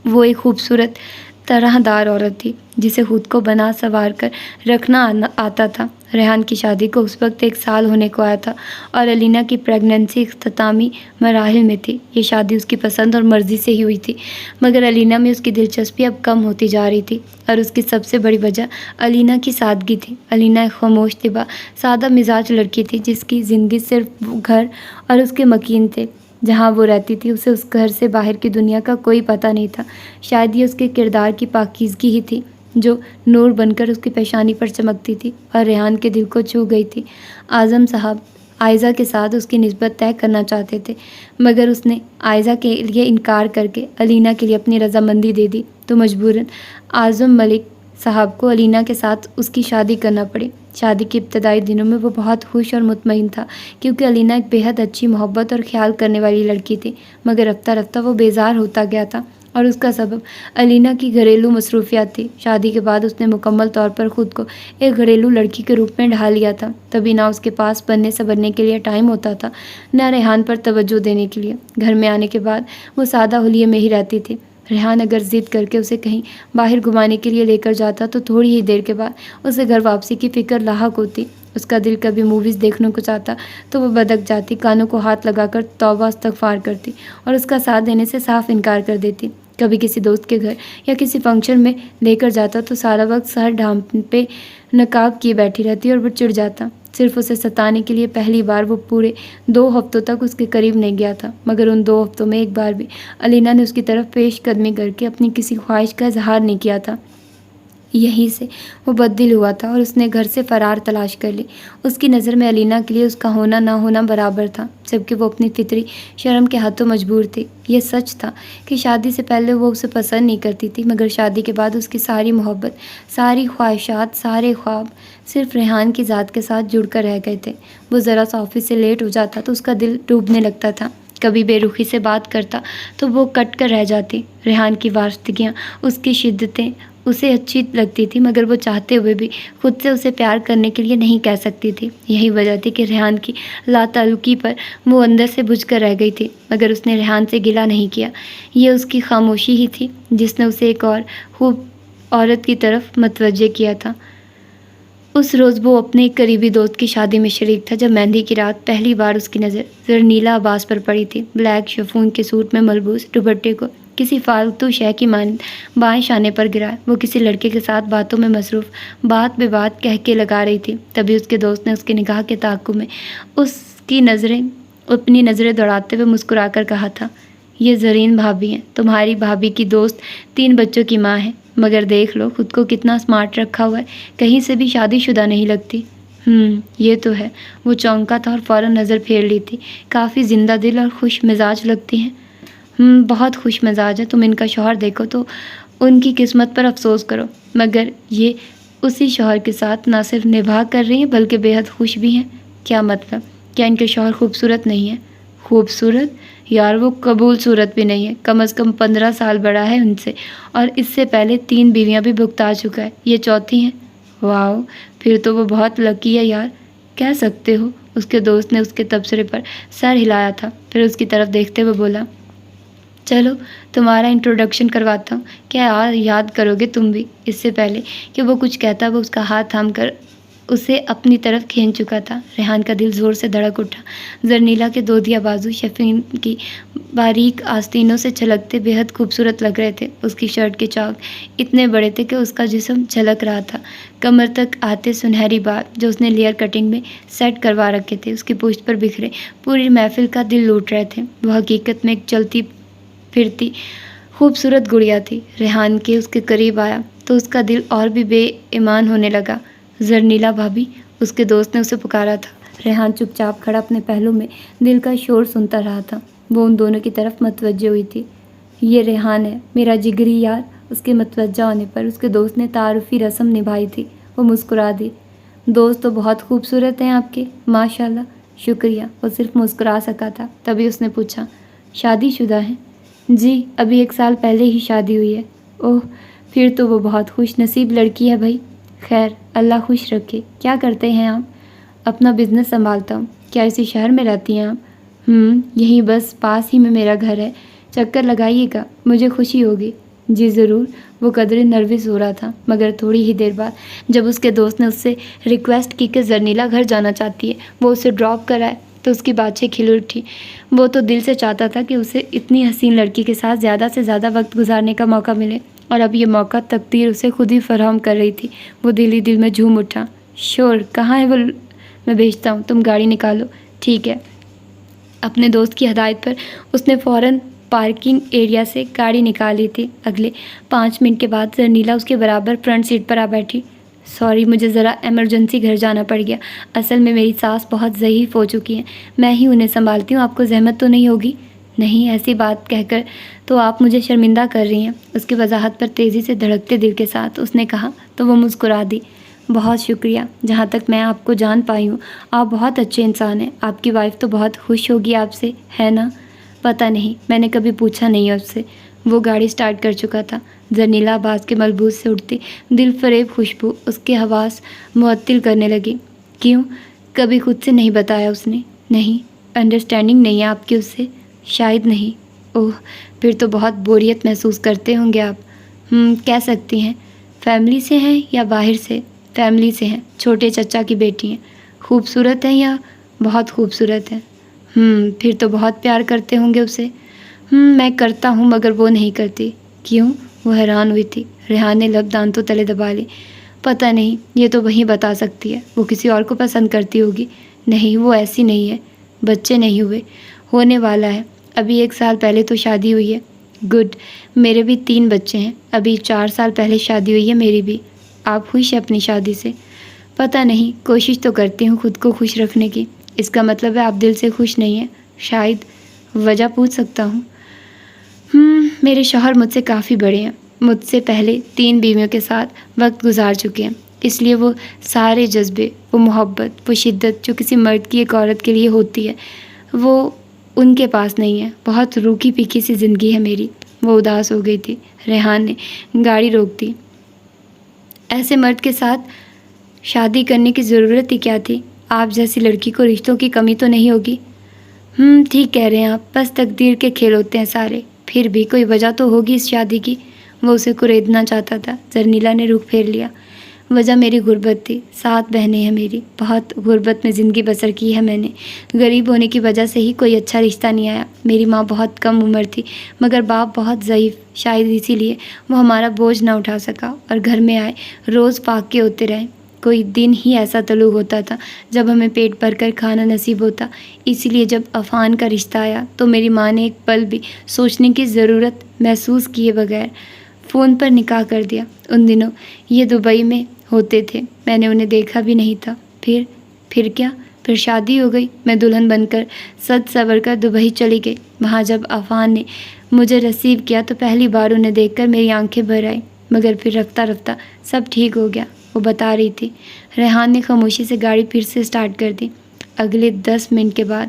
A: وہ ایک خوبصورت طرح دار عورت تھی جسے خود کو بنا سنوار کر رکھنا آتا تھا۔ ریحان کی شادی کو اس وقت 1 سال ہونے کو آیا تھا اور الینا کی پریگننسی اختتامی مراحل میں تھی۔ یہ شادی اس کی پسند اور مرضی سے ہی ہوئی تھی، مگر الینا میں اس کی دلچسپی اب کم ہوتی جا رہی تھی اور اس کی سب سے بڑی وجہ الینا کی سادگی تھی۔ الینا ایک خاموش طبع، سادہ مزاج لڑکی تھی جس کی زندگی صرف گھر اور اس کے مکین تھے جہاں وہ رہتی تھی۔ اسے اس گھر سے باہر کی دنیا کا کوئی پتہ نہیں تھا۔ شاید یہ اس کے کردار کی پاکیزگی ہی تھی جو نور بن کر اس کی پیشانی پر چمکتی تھی اور ریحان کے دل کو چھو گئی تھی۔ اعظم صاحب عائزہ کے ساتھ اس کی نسبت طے کرنا چاہتے تھے، مگر اس نے عائزہ کے لیے انکار کر کے الینا کے لیے اپنی رضامندی دے دی، تو مجبوراً اعظم ملک صاحب کو الینا کے ساتھ اس کی شادی کرنا پڑی۔ شادی کے ابتدائی دنوں میں وہ بہت خوش اور مطمئن تھا کیونکہ الینا ایک بے حد اچھی، محبت اور خیال کرنے والی لڑکی تھی، مگر رفتہ رفتہ وہ بیزار ہوتا گیا تھا اور اس کا سبب الینا کی گھریلو مصروفیات تھی۔ شادی کے بعد اس نے مکمل طور پر خود کو ایک گھریلو لڑکی کے روپ میں ڈھال لیا تھا، تبھی نہ اس کے پاس بننے سنورنے کے لیے ٹائم ہوتا تھا، نہ ریحان پر توجہ دینے کے لیے۔ گھر میں آنے کے بعد وہ سادہ حلیے میں ہی رہتی تھی۔ ریحان اگر ضد کر کے اسے کہیں باہر گھمانے کے لیے لے کر جاتا تو تھوڑی ہی دیر کے بعد اسے گھر واپسی کی فکر لاحق ہوتی۔ اس کا دل کبھی موویز دیکھنے کو چاہتا تو وہ بدک جاتی، کانوں کو ہاتھ لگا کر توبہ استغفار کرتی اور اس کا ساتھ دینے سے صاف انکار کر دیتی۔ کبھی کسی دوست کے گھر یا کسی فنکشن میں لے کر جاتا تو سارا وقت سر ڈھانپے نقاب کیے بیٹھی رہتی اور وہ چڑ جاتا۔ صرف اسے ستانے کے لیے پہلی بار وہ پورے 2 ہفتوں تک اس کے قریب نہیں گیا تھا، مگر ان 2 ہفتوں میں ایک بار بھی الینا نے اس کی طرف پیش قدمی کر کے اپنی کسی خواہش کا اظہار نہیں کیا تھا۔ یہیں سے وہ بددل ہوا تھا اور اس نے گھر سے فرار تلاش کر لی۔ اس کی نظر میں الینا کے لیے اس کا ہونا نہ ہونا برابر تھا، جبکہ وہ اپنی فطری شرم کے ہاتھوں مجبور تھی۔ یہ سچ تھا کہ شادی سے پہلے وہ اسے پسند نہیں کرتی تھی، مگر شادی کے بعد اس کی ساری محبت، ساری خواہشات، سارے خواب صرف ریحان کی ذات کے ساتھ جڑ کر رہ گئے تھے۔ وہ ذرا سا آفس سے لیٹ ہو جاتا تو اس کا دل ڈوبنے لگتا تھا، کبھی بے رخی سے بات کرتا تو وہ کٹ کر رہ جاتی۔ ریحان کی وارستگیاں، اس کی شدتیں اسے اچھی لگتی تھی، مگر وہ چاہتے ہوئے بھی خود سے اسے پیار کرنے کے لیے نہیں کہہ سکتی تھی۔ یہی وجہ تھی کہ ریحان کی لا تعلقی پر وہ اندر سے بجھ کر رہ گئی تھی، مگر اس نے ریحان سے گلہ نہیں کیا۔ یہ اس کی خاموشی ہی تھی جس نے اسے ایک اور خوب عورت کی طرف متوجہ کیا تھا۔ اس روز وہ اپنے ایک قریبی دوست کی شادی میں شریک تھا جب مہندی کی رات پہلی بار اس کی نظر زرنیلا عباس پر پڑی تھی۔ بلیک شفون کے سوٹ میں ملبوس دوپٹے کو کسی فالتو شے کی مانند بائیں شانے پر گرائے وہ کسی لڑکے کے ساتھ باتوں میں مصروف، بات بے بات کہہ کے لگا رہی تھی۔ تبھی اس کے دوست نے اس کے نگاہ کے تعاقب میں اپنی نظریں دوڑاتے ہوئے مسکرا کر کہا تھا، یہ زرین بھابھی ہیں، تمہاری بھابھی کی دوست، 3 بچوں کی ماں ہے، مگر دیکھ لو خود کو کتنا اسمارٹ رکھا ہوا ہے، کہیں سے بھی شادی شدہ نہیں لگتی۔ یہ تو ہے۔ وہ چونکا تھا اور فوراً نظر پھیر لی تھی۔ کافی زندہ دل اور خوش مزاج لگتی ہیں۔ بہت خوش مزاج ہے، تم ان کا شوہر دیکھو تو ان کی قسمت پر افسوس کرو، مگر یہ اسی شوہر کے ساتھ نہ صرف نبھا کر رہی ہیں بلکہ بے حد خوش بھی ہیں۔ کیا مطلب؟ کیا ان کے شوہر خوبصورت نہیں ہیں؟ خوبصورت؟ یار وہ قبول صورت بھی نہیں ہے، کم از کم 15 سال بڑا ہے ان سے، اور اس سے پہلے 3 بیویاں بھی بھگتا چکا ہے، یہ چوتھی ہیں۔ واو، پھر تو وہ بہت لکی ہے یار، کہہ سکتے ہو۔ اس کے دوست نے اس کے تبصرے پر سر ہلایا تھا، پھر اس کی طرف دیکھتے ہوئے بولا، چلو تمہارا انٹروڈکشن کرواتا ہوں، کیا یاد کرو گے تم بھی؟ اس سے پہلے کہ وہ کچھ کہتا وہ اس کا ہاتھ تھام کر اسے اپنی طرف کھینچ چکا تھا۔ ریحان کا دل زور سے دھڑک اٹھا۔ زرنیلا کے دودیا بازو شفین کی باریک آستینوں سے چھلکتے بے حد خوبصورت لگ رہے تھے۔ اس کی شرٹ کے چاک اتنے بڑے تھے کہ اس کا جسم جھلک رہا تھا۔ کمر تک آتے سنہری بال جو اس نے لیئر کٹنگ میں سیٹ کروا رکھے تھے اس کی پشت پر بکھرے پوری محفل کا دل لوٹ رہے تھے۔ وہ حقیقت میں ایک چلتی پھرتی خوبصورت گڑیا تھی۔ ریحان کے اس کے قریب آیا تو اس کا دل اور بھی بے ایمان ہونے لگا۔ زرنیلا بھابھی، اس کے دوست نے اسے پکارا تھا۔ ریحان چپ چاپ کھڑا اپنے پہلو میں دل کا شور سنتا رہا تھا۔ وہ ان دونوں کی طرف متوجہ ہوئی تھی۔ یہ ریحان ہے، میرا جگری یار۔ اس کے متوجہ ہونے پر اس کے دوست نے تعارفی رسم نبھائی تھی۔ وہ مسکرا دی۔ دوست تو بہت خوبصورت ہیں آپ کے، ماشاءاللہ۔ شکریہ۔ وہ صرف مسکرا سکا تھا۔ تبھی اس نے پوچھا، شادی شدہ ہیں؟ جی، ابھی 1 سال پہلے ہی شادی ہوئی ہے۔ اوہ، پھر تو وہ بہت خوش نصیب لڑکی ہے بھائی۔ خیر، اللہ خوش رکھے۔ کیا کرتے ہیں آپ؟ اپنا بزنس سنبھالتا ہوں۔ کیا اسی شہر میں رہتی ہیں آپ؟ یہیں بس پاس ہی میں میرا گھر ہے، چکر لگائیے گا، مجھے خوشی ہوگی۔ جی ضرور۔ وہ قدرے نروس ہو رہا تھا، مگر تھوڑی ہی دیر بعد جب اس کے دوست نے اس سے ریکویسٹ کی کہ زرنیلا گھر جانا چاہتی ہے، وہ اسے ڈراپ کرائے، تو اس کی باتیں کھل اٹھی۔ وہ تو دل سے چاہتا تھا کہ اسے اتنی حسین لڑکی کے ساتھ زیادہ سے زیادہ وقت گزارنے کا موقع ملے، اور اب یہ موقع تقدیر اسے خود ہی فراہم کر رہی تھی۔ وہ دل ہی دل میں جھوم اٹھا۔ شور کہاں ہے وہ؟ میں بھیجتا ہوں، تم گاڑی نکالو۔ ٹھیک ہے۔ اپنے دوست کی ہدایت پر اس نے فوراً پارکنگ ایریا سے گاڑی نکالی تھی۔ اگلے 5 منٹ کے بعد زرنیلا اس کے برابر فرنٹ سیٹ پر آ بیٹھی۔ سوری، مجھے ذرا ایمرجنسی گھر جانا پڑ گیا۔ اصل میں میری ساس بہت ضعیف ہو چکی ہیں، میں ہی انہیں سنبھالتی ہوں، آپ کو زحمت تو نہیں ہوگی؟ نہیں، ایسی بات کہہ کر تو آپ مجھے شرمندہ کر رہی ہیں۔ اس کی وضاحت پر تیزی سے دھڑکتے دل کے ساتھ اس نے کہا تو وہ مسکرا دی۔ بہت شکریہ۔ جہاں تک میں آپ کو جان پائی ہوں، آپ بہت اچھے انسان ہیں۔ آپ کی وائف تو بہت خوش ہوگی آپ سے، ہے نا؟ پتہ نہیں، میں نے کبھی پوچھا نہیں ہے اس سے۔ وہ گاڑی سٹارٹ کر چکا تھا۔ زرنیلا آواز کے ملبوس سے اٹھتی دل فریب خوشبو اس کے حواس معطل کرنے لگی۔ کیوں؟ کبھی خود سے نہیں بتایا اس نے؟ نہیں، انڈرسٹینڈنگ نہیں ہے آپ کی اس سے؟ شاید نہیں۔ اوہ، پھر تو بہت بوریت محسوس کرتے ہوں گے آپ۔ کہہ سکتی ہیں۔ فیملی سے ہیں یا باہر سے؟ فیملی سے ہیں، چھوٹے چچا کی بیٹی ہیں۔ خوبصورت ہیں یا؟ بہت خوبصورت ہیں۔ پھر تو بہت پیار کرتے ہوں گے اسے؟ میں کرتا ہوں مگر وہ نہیں کرتی۔ کیوں؟ وہ حیران ہوئی تھی۔ ریحان نے لب دانتوں تلے دبا لی۔ پتہ نہیں، یہ تو وہی بتا سکتی ہے۔ وہ کسی اور کو پسند کرتی ہوگی۔ نہیں، وہ ایسی نہیں ہے۔ بچے نہیں ہوئے؟ ہونے والا ہے، ابھی 1 سال پہلے تو شادی ہوئی ہے۔ گڈ، میرے بھی 3 بچے ہیں، ابھی 4 سال پہلے شادی ہوئی ہے میری بھی۔ آپ خوش ہیں اپنی شادی سے؟ پتہ نہیں، کوشش تو کرتی ہوں خود کو خوش رکھنے کی۔ اس کا مطلب ہے آپ دل سے خوش نہیں ہیں؟ شاید۔ وجہ پوچھ سکتا ہوں؟ میرے شوہر مجھ سے کافی بڑے ہیں، مجھ سے پہلے 3 بیویوں کے ساتھ وقت گزار چکے ہیں، اس لیے وہ سارے جذبے، وہ محبت، وہ شدت جو کسی مرد کی ایک عورت کے لیے ہوتی ہے، وہ ان کے پاس نہیں ہے۔ بہت روکھی پھیکی سی زندگی ہے میری۔ وہ اداس ہو گئی تھی۔ ریحان نے گاڑی روک دی۔ ایسے مرد کے ساتھ شادی کرنے کی ضرورت ہی کیا تھی؟ آپ جیسی لڑکی کو رشتوں کی کمی تو نہیں ہوگی؟ ٹھیک کہہ رہے ہیں آپ، بس تقدیر کے کھیل ہوتے ہیں سارے۔ پھر بھی کوئی وجہ تو ہوگی اس شادی کی۔ وہ اسے کریدنا چاہتا تھا۔ زرنیلا نے رخ پھیر لیا۔ وجہ میری غربت تھی، 7 بہنیں ہیں میری، بہت غربت میں زندگی بسر کی ہے میں نے۔ غریب ہونے کی وجہ سے ہی کوئی اچھا رشتہ نہیں آیا۔ میری ماں بہت کم عمر تھی، مگر باپ بہت ضعیف، شاید اسی لیے وہ ہمارا بوجھ نہ اٹھا سکا، اور گھر میں آئے روز پاکے ہوتے رہے۔ کوئی دن ہی ایسا طلوع ہوتا تھا جب ہمیں پیٹ بھر کر کھانا نصیب ہوتا۔ اسی لیے جب عفان کا رشتہ آیا تو میری ماں نے ایک پل بھی سوچنے کی ضرورت محسوس کیے بغیر فون پر نکاح کر دیا۔ ان دنوں یہ دبئی میں ہوتے تھے، میں نے انہیں دیکھا بھی نہیں تھا۔ پھر کیا؟ پھر شادی ہو گئی۔ میں دلہن بن کر سج سور کر دبئی چلی گئی۔ وہاں جب عفان نے مجھے ریسیو کیا تو پہلی بار انہیں دیکھ کر میری آنکھیں بھر آئیں، مگر پھر رفتہ رفتہ سب ٹھیک ہو گیا، وہ بتا رہی تھی۔ ریحان نے خاموشی سے گاڑی پھر سے سٹارٹ کر دی۔ اگلے 10 منٹ کے بعد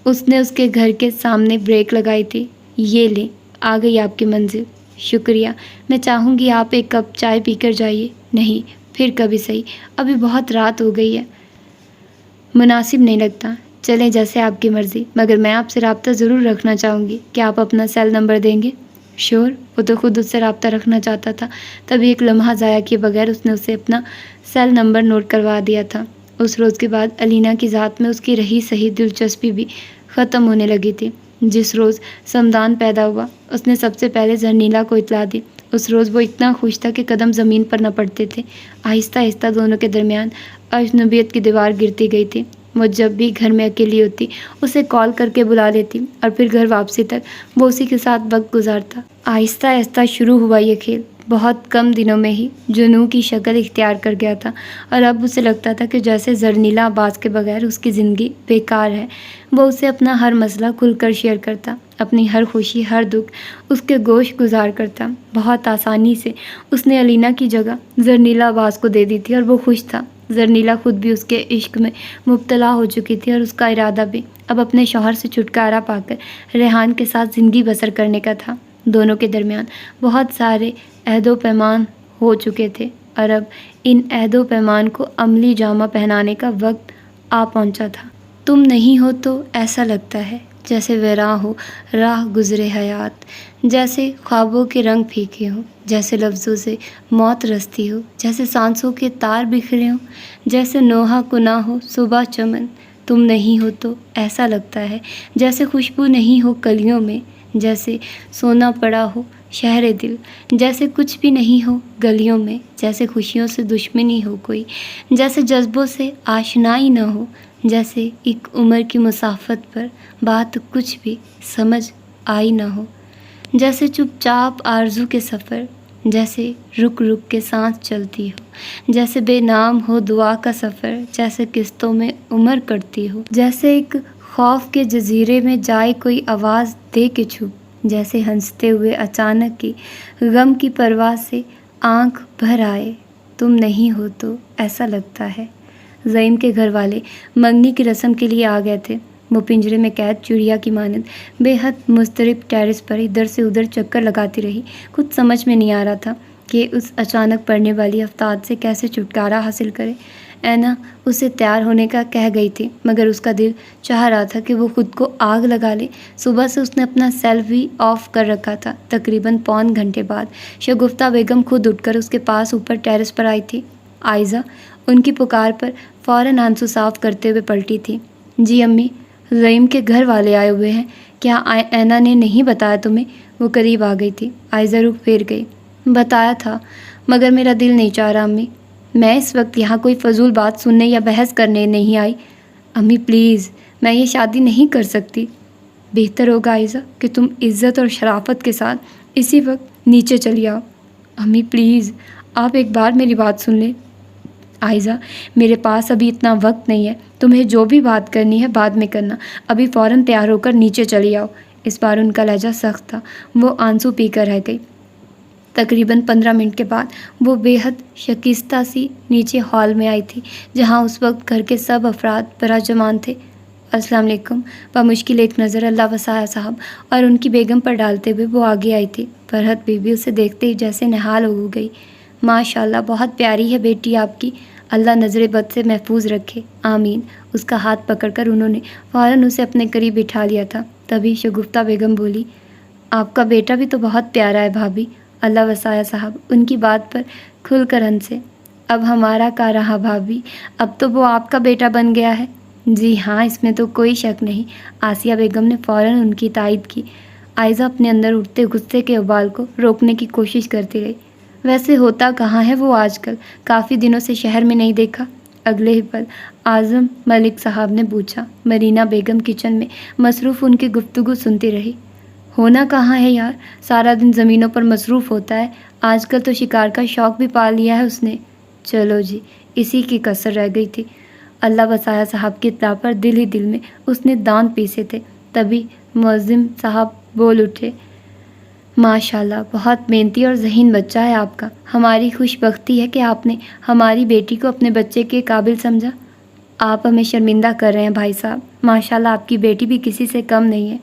A: اس نے اس کے گھر کے سامنے بریک لگائی تھی۔ یہ لیں، آ گئی آپ کی منزل۔ شکریہ، میں چاہوں گی آپ ایک کپ چائے پی کر جائیے۔ نہیں، پھر کبھی صحیح، ابھی بہت رات ہو گئی ہے۔ مناسب نہیں لگتا۔ چلیں جیسے آپ کی مرضی، مگر میں آپ سے رابطہ ضرور رکھنا چاہوں گی. کیا آپ اپنا سیل نمبر دیں گے؟ شور. وہ تو خود اس سے رابطہ رکھنا چاہتا تھا. تبھی ایک لمحہ ضائع کیے بغیر اس نے اسے اپنا سیل نمبر نوٹ کروا دیا تھا. اس روز کے بعد علینا کی ذات میں اس کی رہی صحیح دلچسپی بھی ختم ہونے لگی تھی. جس روز سمدان پیدا ہوا اس نے سب سے پہلے زرنیلا کو اطلاع دی. اس روز وہ اتنا خوش تھا کہ قدم زمین پر نہ پڑتے تھے. آہستہ آہستہ دونوں کے درمیان اجنبیت کی دیوار گرتی گئی تھی. وہ جب بھی گھر میں اکیلی ہوتی اسے کال کر کے بلا لیتی اور پھر گھر واپسی تک وہ اسی کے ساتھ وقت گزارتا. آہستہ آہستہ شروع ہوا یہ کھیل بہت کم دنوں میں ہی جنوں کی شکل اختیار کر گیا تھا، اور اب اسے لگتا تھا کہ جیسے زرنیلا عباس کے بغیر اس کی زندگی بیکار ہے. وہ اسے اپنا ہر مسئلہ کھل کر شیئر کرتا، اپنی ہر خوشی ہر دکھ اس کے گوش گزار کرتا. بہت آسانی سے اس نے علینا کی جگہ زرنیلا عباس کو دے دی تھی اور وہ خوش تھا. زرنیلا خود بھی اس کے عشق میں مبتلا ہو چکی تھی اور اس کا ارادہ بھی اب اپنے شوہر سے چھٹکارا پا کر ریحان کے ساتھ زندگی بسر کرنے کا تھا. دونوں کے درمیان بہت سارے عہد و پیمان ہو چکے تھے اور اب ان عہد و پیمان کو عملی جامہ پہنانے کا وقت آ پہنچا تھا. تم نہیں ہو تو ایسا لگتا ہے جیسے ویراں ہو راہ گزرے حیات، جیسے خوابوں کے رنگ پھیکے ہوں، جیسے لفظوں سے موت رستی ہو، جیسے سانسوں کے تار بکھرے ہوں، جیسے نوحہ کنا ہو صبح چمن. تم نہیں ہو تو ایسا لگتا ہے جیسے خوشبو نہیں ہو کلیوں میں، جیسے سونا پڑا ہو شہر دل، جیسے کچھ بھی نہیں ہو گلیوں میں، جیسے خوشیوں سے دشمنی ہو کوئی، جیسے جذبوں سے آشنائی نہ ہو، جیسے ایک عمر کی مسافت پر بات کچھ بھی سمجھ آئی نہ ہو، جیسے چپ چاپ آرزو کے سفر، جیسے رک رک کے سانس چلتی ہو، جیسے بے نام ہو دعا کا سفر، جیسے قسطوں میں عمر کٹتی ہو، جیسے ایک خوف کے جزیرے میں جائے کوئی آواز دے کے چھپ، جیسے ہنستے ہوئے اچانک کی غم کی پرواز سے آنکھ بھر آئے. تم نہیں ہو تو ایسا لگتا ہے. زعیم کے گھر والے منگنی کی رسم کے لیے آ گئے تھے. وہ پنجرے میں قید چڑیا کی مانند بے حد مضطرب ٹیرس پر ادھر سے ادھر چکر لگاتی رہی. کچھ سمجھ میں نہیں آ رہا تھا کہ اس اچانک پڑنے والی افتاد سے کیسے چھٹکارا حاصل کرے. اینا اسے تیار ہونے کا کہہ گئی تھی، مگر اس کا دل چاہ رہا تھا کہ وہ خود کو آگ لگا لے. صبح سے اس نے اپنا سیل بھی آف کر رکھا تھا. تقریباً پون گھنٹے بعد شگفتہ بیگم خود اٹھ کر اس کے پاس اوپر ٹیرس پر آئی تھی. آئزہ ان کی پکار پر فوراً آنسو صاف کرتے ہوئے پلٹی تھی. جی امی، زعیم کے گھر والے آئے ہوئے ہیں. کیا اینا نے نہیں بتایا تمہیں؟ وہ قریب آ گئی تھی. آئزہ رخ پھیر گئی. بتایا تھا مگر میرا دل نہیں چاہ رہا امی. میں اس وقت یہاں کوئی فضول بات سننے یا بحث کرنے نہیں آئی. امی پلیز، میں یہ شادی نہیں کر سکتی. بہتر ہوگا آئزہ کہ تم عزت اور شرافت کے ساتھ اسی وقت نیچے چلی آؤ. امی پلیز، آپ ایک بار میری بات سن لیں. آئزہ، میرے پاس ابھی اتنا وقت نہیں ہے. تمہیں جو بھی بات کرنی ہے بعد میں کرنا. ابھی فوراً تیار ہو کر نیچے چلی آؤ. اس بار ان کا لہجہ سخت تھا. وہ آنسو پی کر رہ گئی. تقریباً 15 منٹ کے بعد وہ بے حد شکستہ سی نیچے ہال میں آئی تھی، جہاں اس وقت گھر کے سب افراد براجمان تھے. السلام علیکم. بمشکل ایک نظر اللہ وسایہ صاحب اور ان کی بیگم پر ڈالتے ہوئے وہ آگے آئی تھی. فرحت بی بی اسے دیکھتے ہی جیسے نہال ہو گئی. ماشاء اللہ، بہت پیاری ہے بیٹی آپ کی. اللہ نظر بد سے محفوظ رکھے. آمین. اس کا ہاتھ پکڑ کر انہوں نے فوراً اسے اپنے قریب بٹھا لیا تھا. تبھی شگفتہ بیگم بولی، آپ کا بیٹا بھی تو بہت پیارا ہے بھابھی. اللہ وسایہ صاحب ان کی بات پر کھل کر ہنسے. اب ہمارا کا رہا بھابھی، اب تو وہ آپ کا بیٹا بن گیا ہے. جی ہاں، اس میں تو کوئی شک نہیں. آسیہ بیگم نے فوراً ان کی تائید کی. آئزہ اپنے اندر اٹھتے غصے کے ابال کو روکنے کی کوشش کرتی رہی. ویسے ہوتا کہاں ہے وہ آج کل؟ کافی دنوں سے شہر میں نہیں دیکھا. اگلے ہی پل اعظم ملک صاحب نے پوچھا. مرینا بیگم کچن میں مصروف ان کی گفتگو سنتی رہی. ہونا کہاں ہے یار، سارا دن زمینوں پر مصروف ہوتا ہے. آج کل تو شکار کا شوق بھی پال لیا ہے اس نے. چلو جی، اسی کی کسر رہ گئی تھی. اللہ وسایہ صاحب کی اطلاع پر دل ہی دل میں اس نے دانت پیسے تھے. تبھی معظم صاحب بول اٹھے، ماشاء اللہ، بہت محنتی اور ذہین بچہ ہے آپ کا. ہماری خوش بختی ہے کہ آپ نے ہماری بیٹی کو اپنے بچے کے قابل سمجھا. آپ ہمیں شرمندہ کر رہے ہیں بھائی صاحب. ماشاء اللہ، آپ کی بیٹی بھی کسی سے کم نہیں ہے.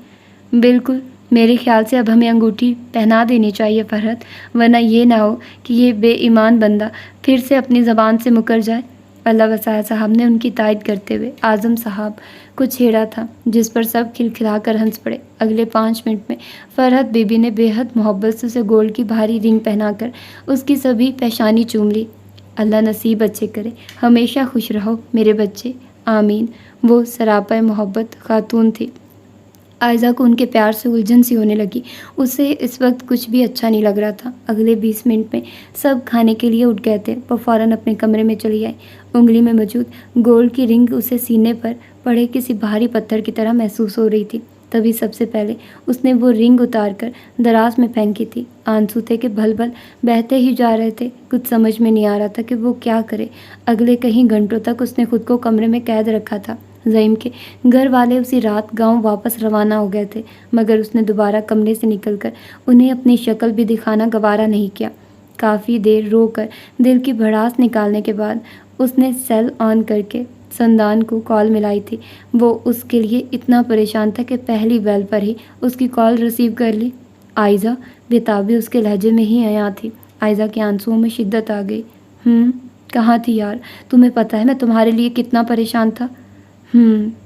A: بالکل. میرے خیال سے اب ہمیں انگوٹھی پہنا دینی چاہیے فرحت، ورنہ یہ نہ ہو کہ یہ بے ایمان بندہ پھر سے اپنی زبان سے مکر جائے. اللہ وسائے صاحب نے ان کی تائید کرتے ہوئے اعظم صاحب کو چھیڑا تھا، جس پر سب کھلکھلا کر ہنس پڑے۔ اگلے 5 منٹ میں فرحت بی بی نے بے حد محبت سے اسے گولڈ کی بھاری رنگ پہنا کر اس کی سبھی پیشانی چوم لی۔ اللہ نصیب اچھے کرے، ہمیشہ خوش رہو میرے بچے، آمین۔ وہ سراپا محبت خاتون تھی۔ عائزہ کو ان کے پیار سے الجھن سی ہونے لگی۔ اسے اس وقت کچھ بھی اچھا نہیں لگ رہا تھا۔ اگلے 20 منٹ میں سب کھانے کے لیے اٹھ گئے تھے۔ وہ فوراً اپنے کمرے میں چلی آئی۔ انگلی میں موجود گولڈ کی رنگ اسے سینے پر پڑے کسی بھاری پتھر کی طرح محسوس ہو رہی تھی۔ تبھی سب سے پہلے اس نے وہ رنگ اتار کر دراز میں پھینکی تھی۔ آنسو تھے کہ بھل بھل بہتے ہی جا رہے تھے۔ کچھ سمجھ میں نہیں آ رہا تھا کہ وہ کیا کرے۔ اگلے کئی گھنٹوں تک اس نے خود کو کمرے میں قید رکھا تھا۔ زعیم کے گھر والے اسی رات گاؤں واپس روانہ ہو گئے تھے، مگر اس نے دوبارہ کمرے سے نکل کر انہیں اپنی شکل بھی دکھانا گوارا نہیں کیا۔ کافی دیر رو کر دل کی بھڑاس نکالنے کے بعد اس نے سیل آن کر کے سندان کو کال ملائی تھی۔ وہ اس کے لیے اتنا پریشان تھا کہ پہلی بیل پر ہی اس کی کال ریسیو کر لی۔ عائزہ، بےتابی اس کے لہجے میں ہی عیاں تھی۔ عائزہ کے آنسوؤں میں شدت آ گئی۔ کہاں تھی یار؟ تمہیں پتہ ہے میں تمہارے لیے کتنا پریشان تھا۔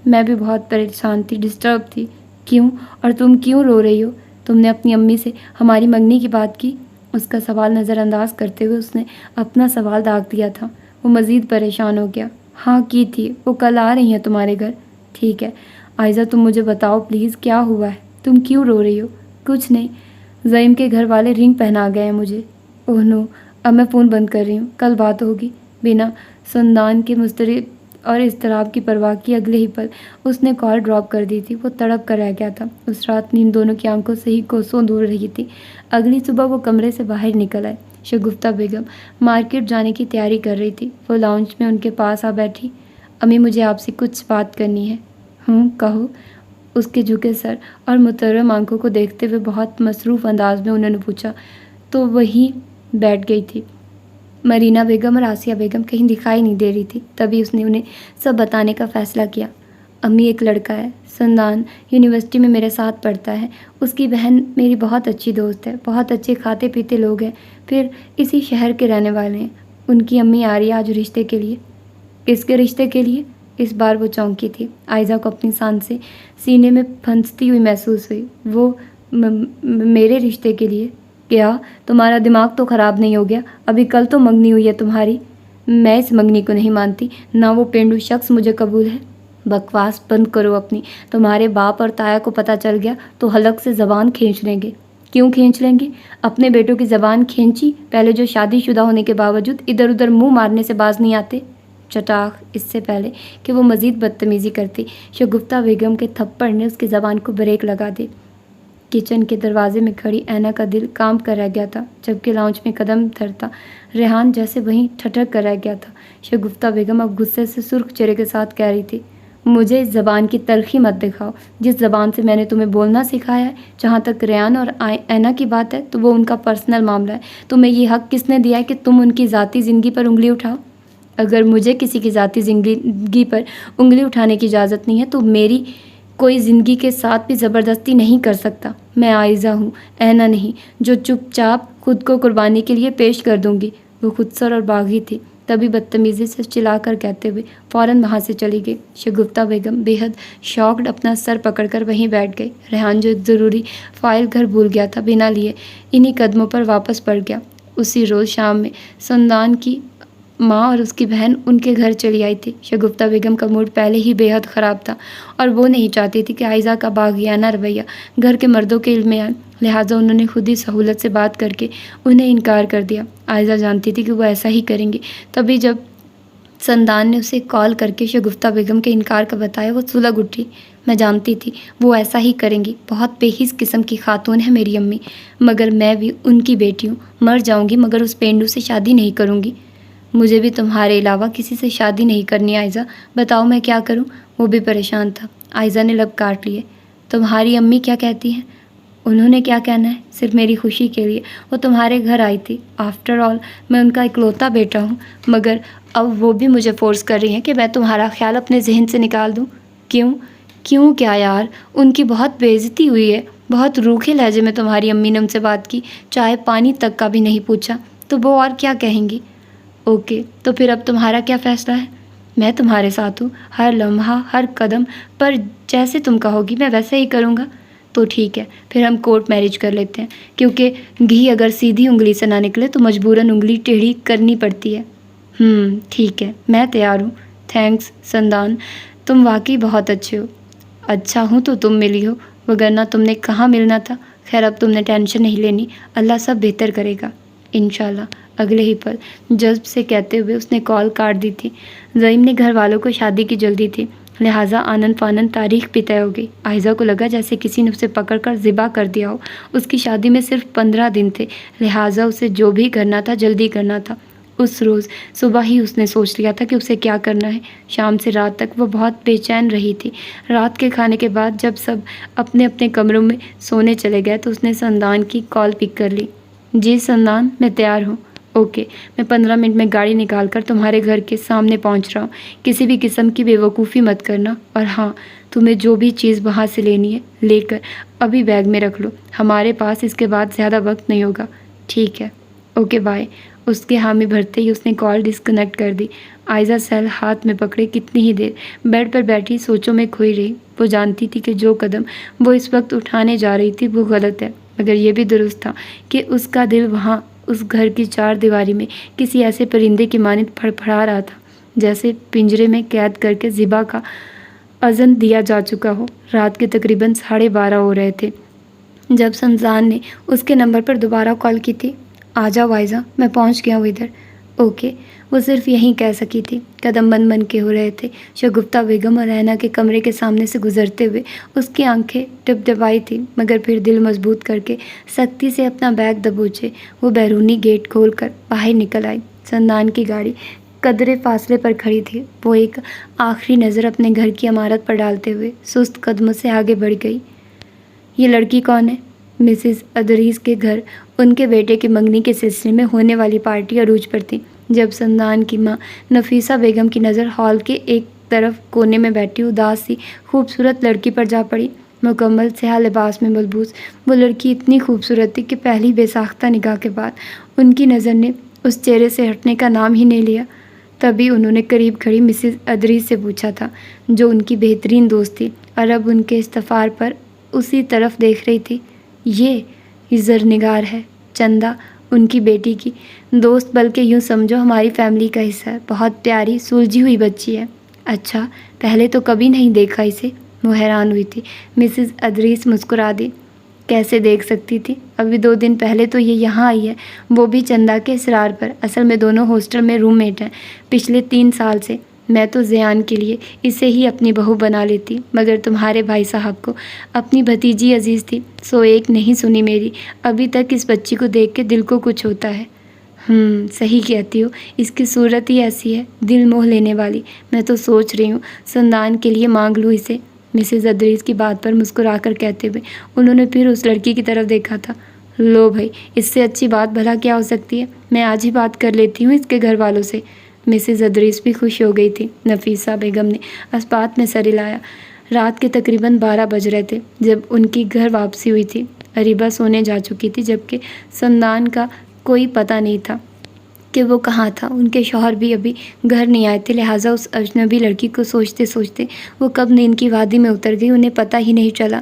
A: میں بھی بہت پریشان تھی، ڈسٹرب تھی۔ کیوں؟ اور تم کیوں رو رہی ہو؟ تم نے اپنی امی سے ہماری منگنی کی بات کی؟ اس کا سوال نظر انداز کرتے ہوئے اس نے اپنا سوال داغ دیا تھا۔ وہ مزید پریشان ہو گیا۔ ہاں کی تھی، وہ کل آ رہی ہیں تمہارے گھر۔ ٹھیک ہے عائزہ، تم مجھے بتاؤ پلیز کیا ہوا ہے؟ تم کیوں رو رہی ہو؟ کچھ نہیں، زعیم کے گھر والے رنگ پہنا گئے ہیں مجھے۔ اوہ نو، اب میں فون بند کر رہی ہوں، کل بات ہوگی۔ بنا سندان کے مضطرب اور اضطراب کی پرواہ کی اگلے ہی پل اس نے کال ڈراپ کر دی تھی۔ وہ تڑپ کر رہ گیا تھا۔ اس رات نیند دونوں کی آنکھوں سے ہی کوسوں دور رہی تھی۔ اگلی صبح وہ کمرے سے باہر نکل آئے۔ شگفتہ بیگم مارکیٹ جانے کی تیاری کر رہی تھی۔ وہ لاؤنج میں ان کے پاس آ بیٹھی۔ امی، مجھے آپ سے کچھ بات کرنی ہے۔ کہو۔ اس کے جھکے سر اور مترم آنکھوں کو دیکھتے ہوئے بہت مصروف انداز میں انہوں نے پوچھا تو وہیں بیٹھ گئی تھی۔ مرینا بیگم اور آسیہ بیگم کہیں دکھائی نہیں دے رہی تھی۔ تبھی اس نے انہیں سب بتانے کا فیصلہ کیا۔ امی، ایک لڑکا ہے، سندان یونیورسٹی میں میرے ساتھ پڑھتا ہے۔ اس کی بہن میری بہت اچھی دوست ہے، بہت اچھے کھاتے پیتے لوگ ہیں، پھر اسی شہر کے رہنے والے ہیں۔ ان کی امی آ رہی ہے آج رشتے کے لیے۔ اس کے رشتے کے لیے؟ اس بار وہ چونکی تھی۔ عائزہ کو اپنی سانسیں سینے میں پھنستی ہوئی محسوس ہوئی۔ وہ میرے رشتے کے لیے؟ کیا تمہارا دماغ تو خراب نہیں ہو گیا؟ ابھی کل تو منگنی ہوئی ہے تمہاری۔ میں اس منگنی کو نہیں مانتی، نہ وہ پینڈو شخص مجھے قبول ہے۔ بکواس بند کرو اپنی۔ تمہارے باپ اور تایا کو پتہ چل گیا تو حلق سے زبان کھینچ لیں گے۔ کیوں کھینچ لیں گے؟ اپنے بیٹوں کی زبان کھینچی پہلے جو شادی شدہ ہونے کے باوجود ادھر ادھر منہ مارنے سے باز نہیں آتے۔ چٹاخ! اس سے پہلے کہ وہ مزید بدتمیزی کرتی، شگفتہ بیگم کے تھپڑ نے اس کی زبان کو بریک لگا دی۔ کچن کے دروازے میں کھڑی اینا کا دل کام کر رہ گیا تھا، جبکہ لاؤنج میں قدم دھرتا ریحان جیسے وہیں ٹھٹک کر رہ گیا تھا۔ شگفتہ بیگم اب غصے سے سرخ چہرے کے ساتھ کہہ رہی تھی، مجھے اس زبان کی تلخی مت دکھاؤ۔ جس زبان سے میں نے تمہیں بولنا سکھایا ہے، جہاں تک ریحان اور اینا کی بات ہے تو وہ ان کا پرسنل معاملہ ہے۔ تمہیں یہ حق کس نے دیا ہے کہ تم ان کی ذاتی زندگی پر انگلی اٹھاؤ؟ اگر مجھے کسی کی ذاتی زندگی پر انگلی اٹھانے کی اجازت نہیں ہے تو میری کوئی زندگی کے ساتھ بھی زبردستی نہیں کر سکتا۔ میں عائزہ ہوں، اینا نہیں، جو چپ چاپ خود کو قربانی کے لیے پیش کر دوں گی۔ وہ خودسر اور باغی تھی، تبھی بدتمیزی سے چلا کر کہتے ہوئے فوراً وہاں سے چلی گئی۔ شگفتہ بیگم بے حد شاکڈ اپنا سر پکڑ کر وہیں بیٹھ گئی۔ ریحان جو ایک ضروری فائل گھر بھول گیا تھا، بنا لیے انہی قدموں پر واپس پڑ گیا۔ اسی روز شام میں سندان کی ماں اور اس کی بہن ان کے گھر چلی آئی تھی۔ شگفتہ بیگم کا موڈ پہلے ہی بے حد خراب تھا اور وہ نہیں چاہتی تھی کہ عائزہ کا باغیانہ رویہ گھر کے مردوں کے علم میں آئے، لہٰذا انہوں نے خود ہی سہولت سے بات کر کے انہیں انکار کر دیا۔ عائزہ جانتی تھی کہ وہ ایسا ہی کریں گے، تبھی جب سندان نے اسے کال کر کے شگفتہ بیگم کے انکار کا بتایا، وہ سلگ اٹھی۔ میں جانتی تھی وہ ایسا ہی کریں گی، بہت بے حس قسم کی خاتون ہے میری امی، مگر میں بھی ان کی بیٹی ہوں، مر جاؤں گی مگر اس پینڈو سے شادی نہیں کروں گی۔ مجھے بھی تمہارے علاوہ کسی سے شادی نہیں کرنی عائزہ، بتاؤ میں کیا کروں؟ وہ بھی پریشان تھا۔ عائزہ نے لب کاٹ لیے۔ تمہاری امی کیا کہتی ہیں؟ انہوں نے کیا کہنا ہے؟ صرف میری خوشی کے لیے وہ تمہارے گھر آئی تھی۔ آفٹر آل میں ان کا اکلوتا بیٹا ہوں، مگر اب وہ بھی مجھے فورس کر رہی ہیں کہ میں تمہارا خیال اپنے ذہن سے نکال دوں۔ کیوں کیا یار؟ ان کی بہت بے عزتی ہوئی ہے۔ بہت روکھے لہجے میں تمہاری امی نے ان سے بات کی، چائے پانی تک کا بھی نہیں پوچھا، تو وہ اور کیا کہیں گی؟ اوکے، تو پھر اب تمہارا کیا فیصلہ ہے؟ میں تمہارے ساتھ ہوں، ہر لمحہ ہر قدم پر جیسے تم کہو گی میں ویسے ہی کروں گا۔ تو ٹھیک ہے، پھر ہم کورٹ میرج کر لیتے ہیں، کیونکہ گھی اگر سیدھی انگلی سے نہ نکلے تو مجبوراً انگلی ٹیڑھی کرنی پڑتی ہے۔ ٹھیک ہے، میں تیار ہوں۔ تھینکس سندان، تم واقعی بہت اچھے ہو۔ اچھا ہوں تو تم ملی ہو، وگرنہ تم نے کہاں ملنا تھا۔ خیر اب تم نے ٹینشن نہیں لینی، اللہ سب بہتر کرے گا انشاءاللہ۔ اگلے ہی پل جذب سے کہتے ہوئے اس نے کال کاٹ دی تھی۔ زعیم نے گھر والوں کو شادی کی جلدی تھی، لہٰذا آنن فانن تاریخ بھی طے ہو گئی۔ عائزہ کو لگا جیسے کسی نے اسے پکڑ کر ذبح کر دیا ہو۔ اس کی شادی میں صرف 15 دن تھے، لہٰذا اسے جو بھی کرنا تھا جلدی کرنا تھا۔ اس روز صبح ہی اس نے سوچ لیا تھا کہ اسے کیا کرنا ہے۔ شام سے رات تک وہ بہت بے چین رہی تھی۔ رات کے کھانے کے بعد جب سب اپنے اپنے کمروں میں سونے چلے گئے تو اس نے سندان کی کال پک کر لی۔ جی سندان، میں تیار ہوں۔ اوکے، میں 15 منٹ میں گاڑی نکال کر تمہارے گھر کے سامنے پہنچ رہا ہوں۔ کسی بھی قسم کی بے وقوفی مت کرنا، اور ہاں، تمہیں جو بھی چیز وہاں سے لینی ہے لے کر ابھی بیگ میں رکھ لو، ہمارے پاس اس کے بعد زیادہ وقت نہیں ہوگا۔ ٹھیک ہے، اوکے بائے۔ اس کے حامی بھرتے ہی اس نے کال ڈسکنیکٹ کر دی۔ عائزہ سیل ہاتھ میں پکڑے کتنی ہی دیر بیڈ پر بیٹھی سوچوں میں کھوئی رہی۔ وہ جانتی تھی کہ جو قدم وہ اس وقت اٹھانے جا رہی تھی وہ غلط ہے، مگر یہ بھی درست تھا کہ اس کا دل وہاں اس گھر کی چار دیواری میں کسی ایسے پرندے کی مانند پھڑپھڑا رہا تھا جیسے پنجرے میں قید کر کے ذبح کا اذن دیا جا چکا ہو۔ رات کے تقریباً 12:30 ہو رہے تھے جب سنزان نے اس کے نمبر پر دوبارہ کال کی تھی۔ آ جاؤ عائزہ، میں پہنچ گیا ہوں ادھر۔ اوکے، وہ صرف یہیں کہہ سکی تھی۔ قدم بن بن کے ہو رہے تھے۔ شگفتہ بیگم اور رینا کے کمرے کے سامنے سے گزرتے ہوئے اس کی آنکھیں ڈبڈبائی تھیں، مگر پھر دل مضبوط کر کے سختی سے اپنا بیگ دبوچے وہ بیرونی گیٹ کھول کر باہر نکل آئی۔ سندان کی گاڑی قدرے فاصلے پر کھڑی تھی۔ وہ ایک آخری نظر اپنے گھر کی عمارت پر ڈالتے ہوئے سست قدموں سے آگے بڑھ گئی۔ یہ لڑکی کون ہے؟ مسز ادریس کے گھر ان کے بیٹے کے منگنی کے سلسلے میں ہونے والی پارٹی عروج پر تھی جب سندان کی ماں نفیسہ بیگم کی نظر ہال کے ایک طرف کونے میں بیٹھی اداس سی خوبصورت لڑکی پر جا پڑی۔ مکمل سیاہ لباس میں ملبوس وہ لڑکی اتنی خوبصورت تھی کہ پہلی بے ساختہ نگاہ کے بعد ان کی نظر نے اس چہرے سے ہٹنے کا نام ہی نہیں لیا۔ تبھی انہوں نے قریب کھڑی مسز ادریس سے پوچھا تھا، جو ان کی بہترین دوست تھی اور اب ان کے استفار پر اسی طرف دیکھ رہی تھی، یہ زرنگار ہے، چندہ ان کی بیٹی کی دوست، بلکہ یوں سمجھو ہماری فیملی کا حصہ ہے۔ بہت پیاری سلجھی ہوئی بچی ہے۔ اچھا، پہلے تو کبھی نہیں دیکھا اسے، وہ حیران ہوئی تھی۔ مسز ادریس مسکرا دی۔ کیسے دیکھ سکتی تھی؟ ابھی 2 دن پہلے تو یہ یہاں آئی ہے، وہ بھی چندہ کے اصرار پر۔ اصل میں دونوں ہاسٹل میں روم میٹ ہیں پچھلے 3 سال سے۔ میں تو زیان کے لیے اسے ہی اپنی بہو بنا لیتی، مگر تمہارے بھائی صاحب کو اپنی بھتیجی عزیز تھی، سو ایک نہیں سنی میری۔ ابھی تک اس بچی کو دیکھ کے دل کو کچھ ہوتا ہے۔ صحیح کہتی ہو، اس کی صورت ہی ایسی ہے، دل موہ لینے والی۔ میں تو سوچ رہی ہوں سندان کے لیے مانگ لوں اسے۔ مسز ادریس کی بات پر مسکرا کر کہتے ہوئے انہوں نے پھر اس لڑکی کی طرف دیکھا تھا۔ لو بھائی، اس سے اچھی بات بھلا کیا ہو سکتی ہے؟ میں آج ہی بات کر لیتی ہوں اس کے گھر والوں سے۔ مسز ادریس بھی خوش ہو گئی تھی۔ نفیسہ بیگم نے اس بات میں سر ہلایا۔ رات کے تقریباً 12 بج رہے تھے جب ان کی گھر واپسی ہوئی تھی۔ اریبہ سونے جا چکی تھی، جبکہ سندان کا کوئی پتہ نہیں تھا کہ وہ کہاں تھا۔ ان کے شوہر بھی ابھی گھر نہیں آئے تھے، لہٰذا اس اجنبی لڑکی کو سوچتے سوچتے وہ کب نیند کی وادی میں اتر گئی انہیں پتہ ہی نہیں چلا۔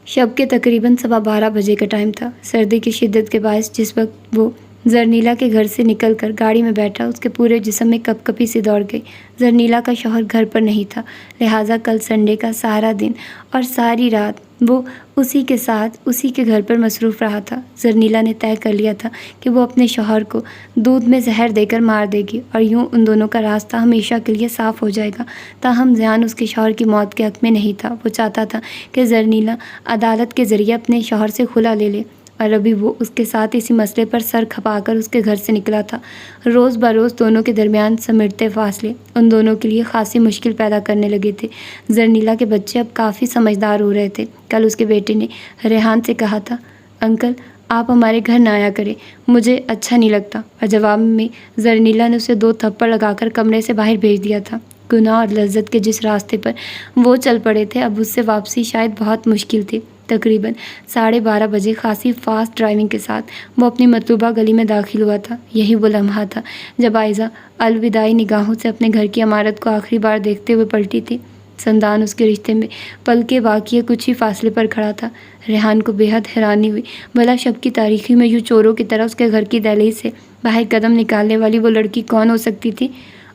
A: شب کے تقریباً 12:15 بجے کا ٹائم تھا۔ سردی کی شدت کے باعث جس وقت وہ زرنیلا کے گھر سے نکل کر گاڑی میں بیٹھا، اس کے پورے جسم میں کپ کپی سی دوڑ گئی۔ زرنیلا کا شوہر گھر پر نہیں تھا، لہٰذا کل سنڈے کا سارا دن اور ساری رات وہ اسی کے ساتھ اسی کے گھر پر مصروف رہا تھا۔ زرنیلا نے طے کر لیا تھا کہ وہ اپنے شوہر کو دودھ میں زہر دے کر مار دے گی اور یوں ان دونوں کا راستہ ہمیشہ کے لیے صاف ہو جائے گا۔ تاہم زیان اس کے شوہر کی موت کے حق میں نہیں تھا۔ وہ چاہتا تھا کہ زرنیلا عدالت کے ذریعے اپنے شوہر سے خلا لے لے، اور ابھی وہ اس کے ساتھ اسی مسئلے پر سر کھپا کر اس کے گھر سے نکلا تھا۔ روز بروز دونوں کے درمیان سمٹتے فاصلے ان دونوں کے لیے خاصی مشکل پیدا کرنے لگے تھے۔ زرنیلا کے بچے اب کافی سمجھدار ہو رہے تھے۔ کل اس کے بیٹے نے ریحان سے کہا تھا، انکل آپ ہمارے گھر نہ آیا کریں، مجھے اچھا نہیں لگتا، اور جواب میں زرنیلا نے اسے 2 تھپڑ لگا کر کمرے سے باہر بھیج دیا تھا۔ گناہ اور لذت کے جس راستے پر وہ چل پڑے تھے، اب اس سے واپسی شاید بہت مشکل تھی۔ تقریباً 12:30 بجے خاصی فاسٹ ڈرائیونگ کے ساتھ وہ اپنی مطلوبہ گلی میں داخل ہوا تھا۔ یہی وہ لمحہ تھا جب عائزہ الوداعی نگاہوں سے اپنے گھر کی عمارت کو آخری بار دیکھتے ہوئے پلٹی تھی۔ سندان اس کے رشتے میں پل کے واقعے کچھ ہی فاصلے پر کھڑا تھا۔ ریحان کو بے حد حیرانی ہوئی، بھلا شب کی تاریکی میں یوں چوروں کی طرح اس کے گھر کی دہلیز سے باہر قدم نکالنے والی وہ لڑکی کون ہو سکتی تھی؟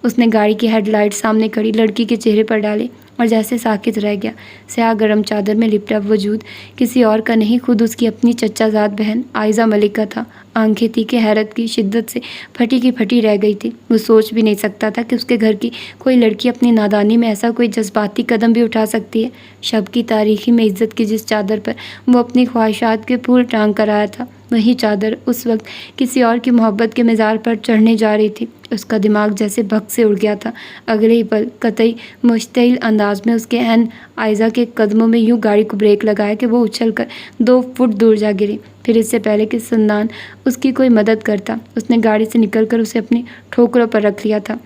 A: اس نے گاڑی کی ہیڈ لائٹ سامنے کھڑی لڑکی کے چہرے پر ڈالے اور جیسے ساکت رہ گیا۔ سیاہ گرم چادر میں لپٹا وجود کسی اور کا نہیں، خود اس کی اپنی چچا زاد بہن عائزہ ملک کا تھا۔ آنکھیں تھی کہ حیرت کی شدت سے پھٹی کی پھٹی رہ گئی تھی۔ وہ سوچ بھی نہیں سکتا تھا کہ اس کے گھر کی کوئی لڑکی اپنی نادانی میں ایسا کوئی جذباتی قدم بھی اٹھا سکتی ہے۔ شب کی تاریکی میں عزت کی جس چادر پر وہ اپنی خواہشات کے پھول ٹانگ کر آیا تھا، وہی چادر اس وقت کسی اور کی محبت کے مزار پر چڑھنے جا رہی تھی۔ اس کا دماغ جیسے بھگ سے اڑ گیا تھا۔ اگلے ہی پل قطعی مشتعل انداز میں اس کے عین عائزہ کے قدموں میں یوں گاڑی کو بریک لگایا کہ وہ اچھل کر 2 فٹ دور جا گری۔ پھر اس سے پہلے کہ سندان اس کی کوئی مدد کرتا، اس نے گاڑی سے نکل کر اسے اپنی ٹھوکروں پر رکھ لیا تھا۔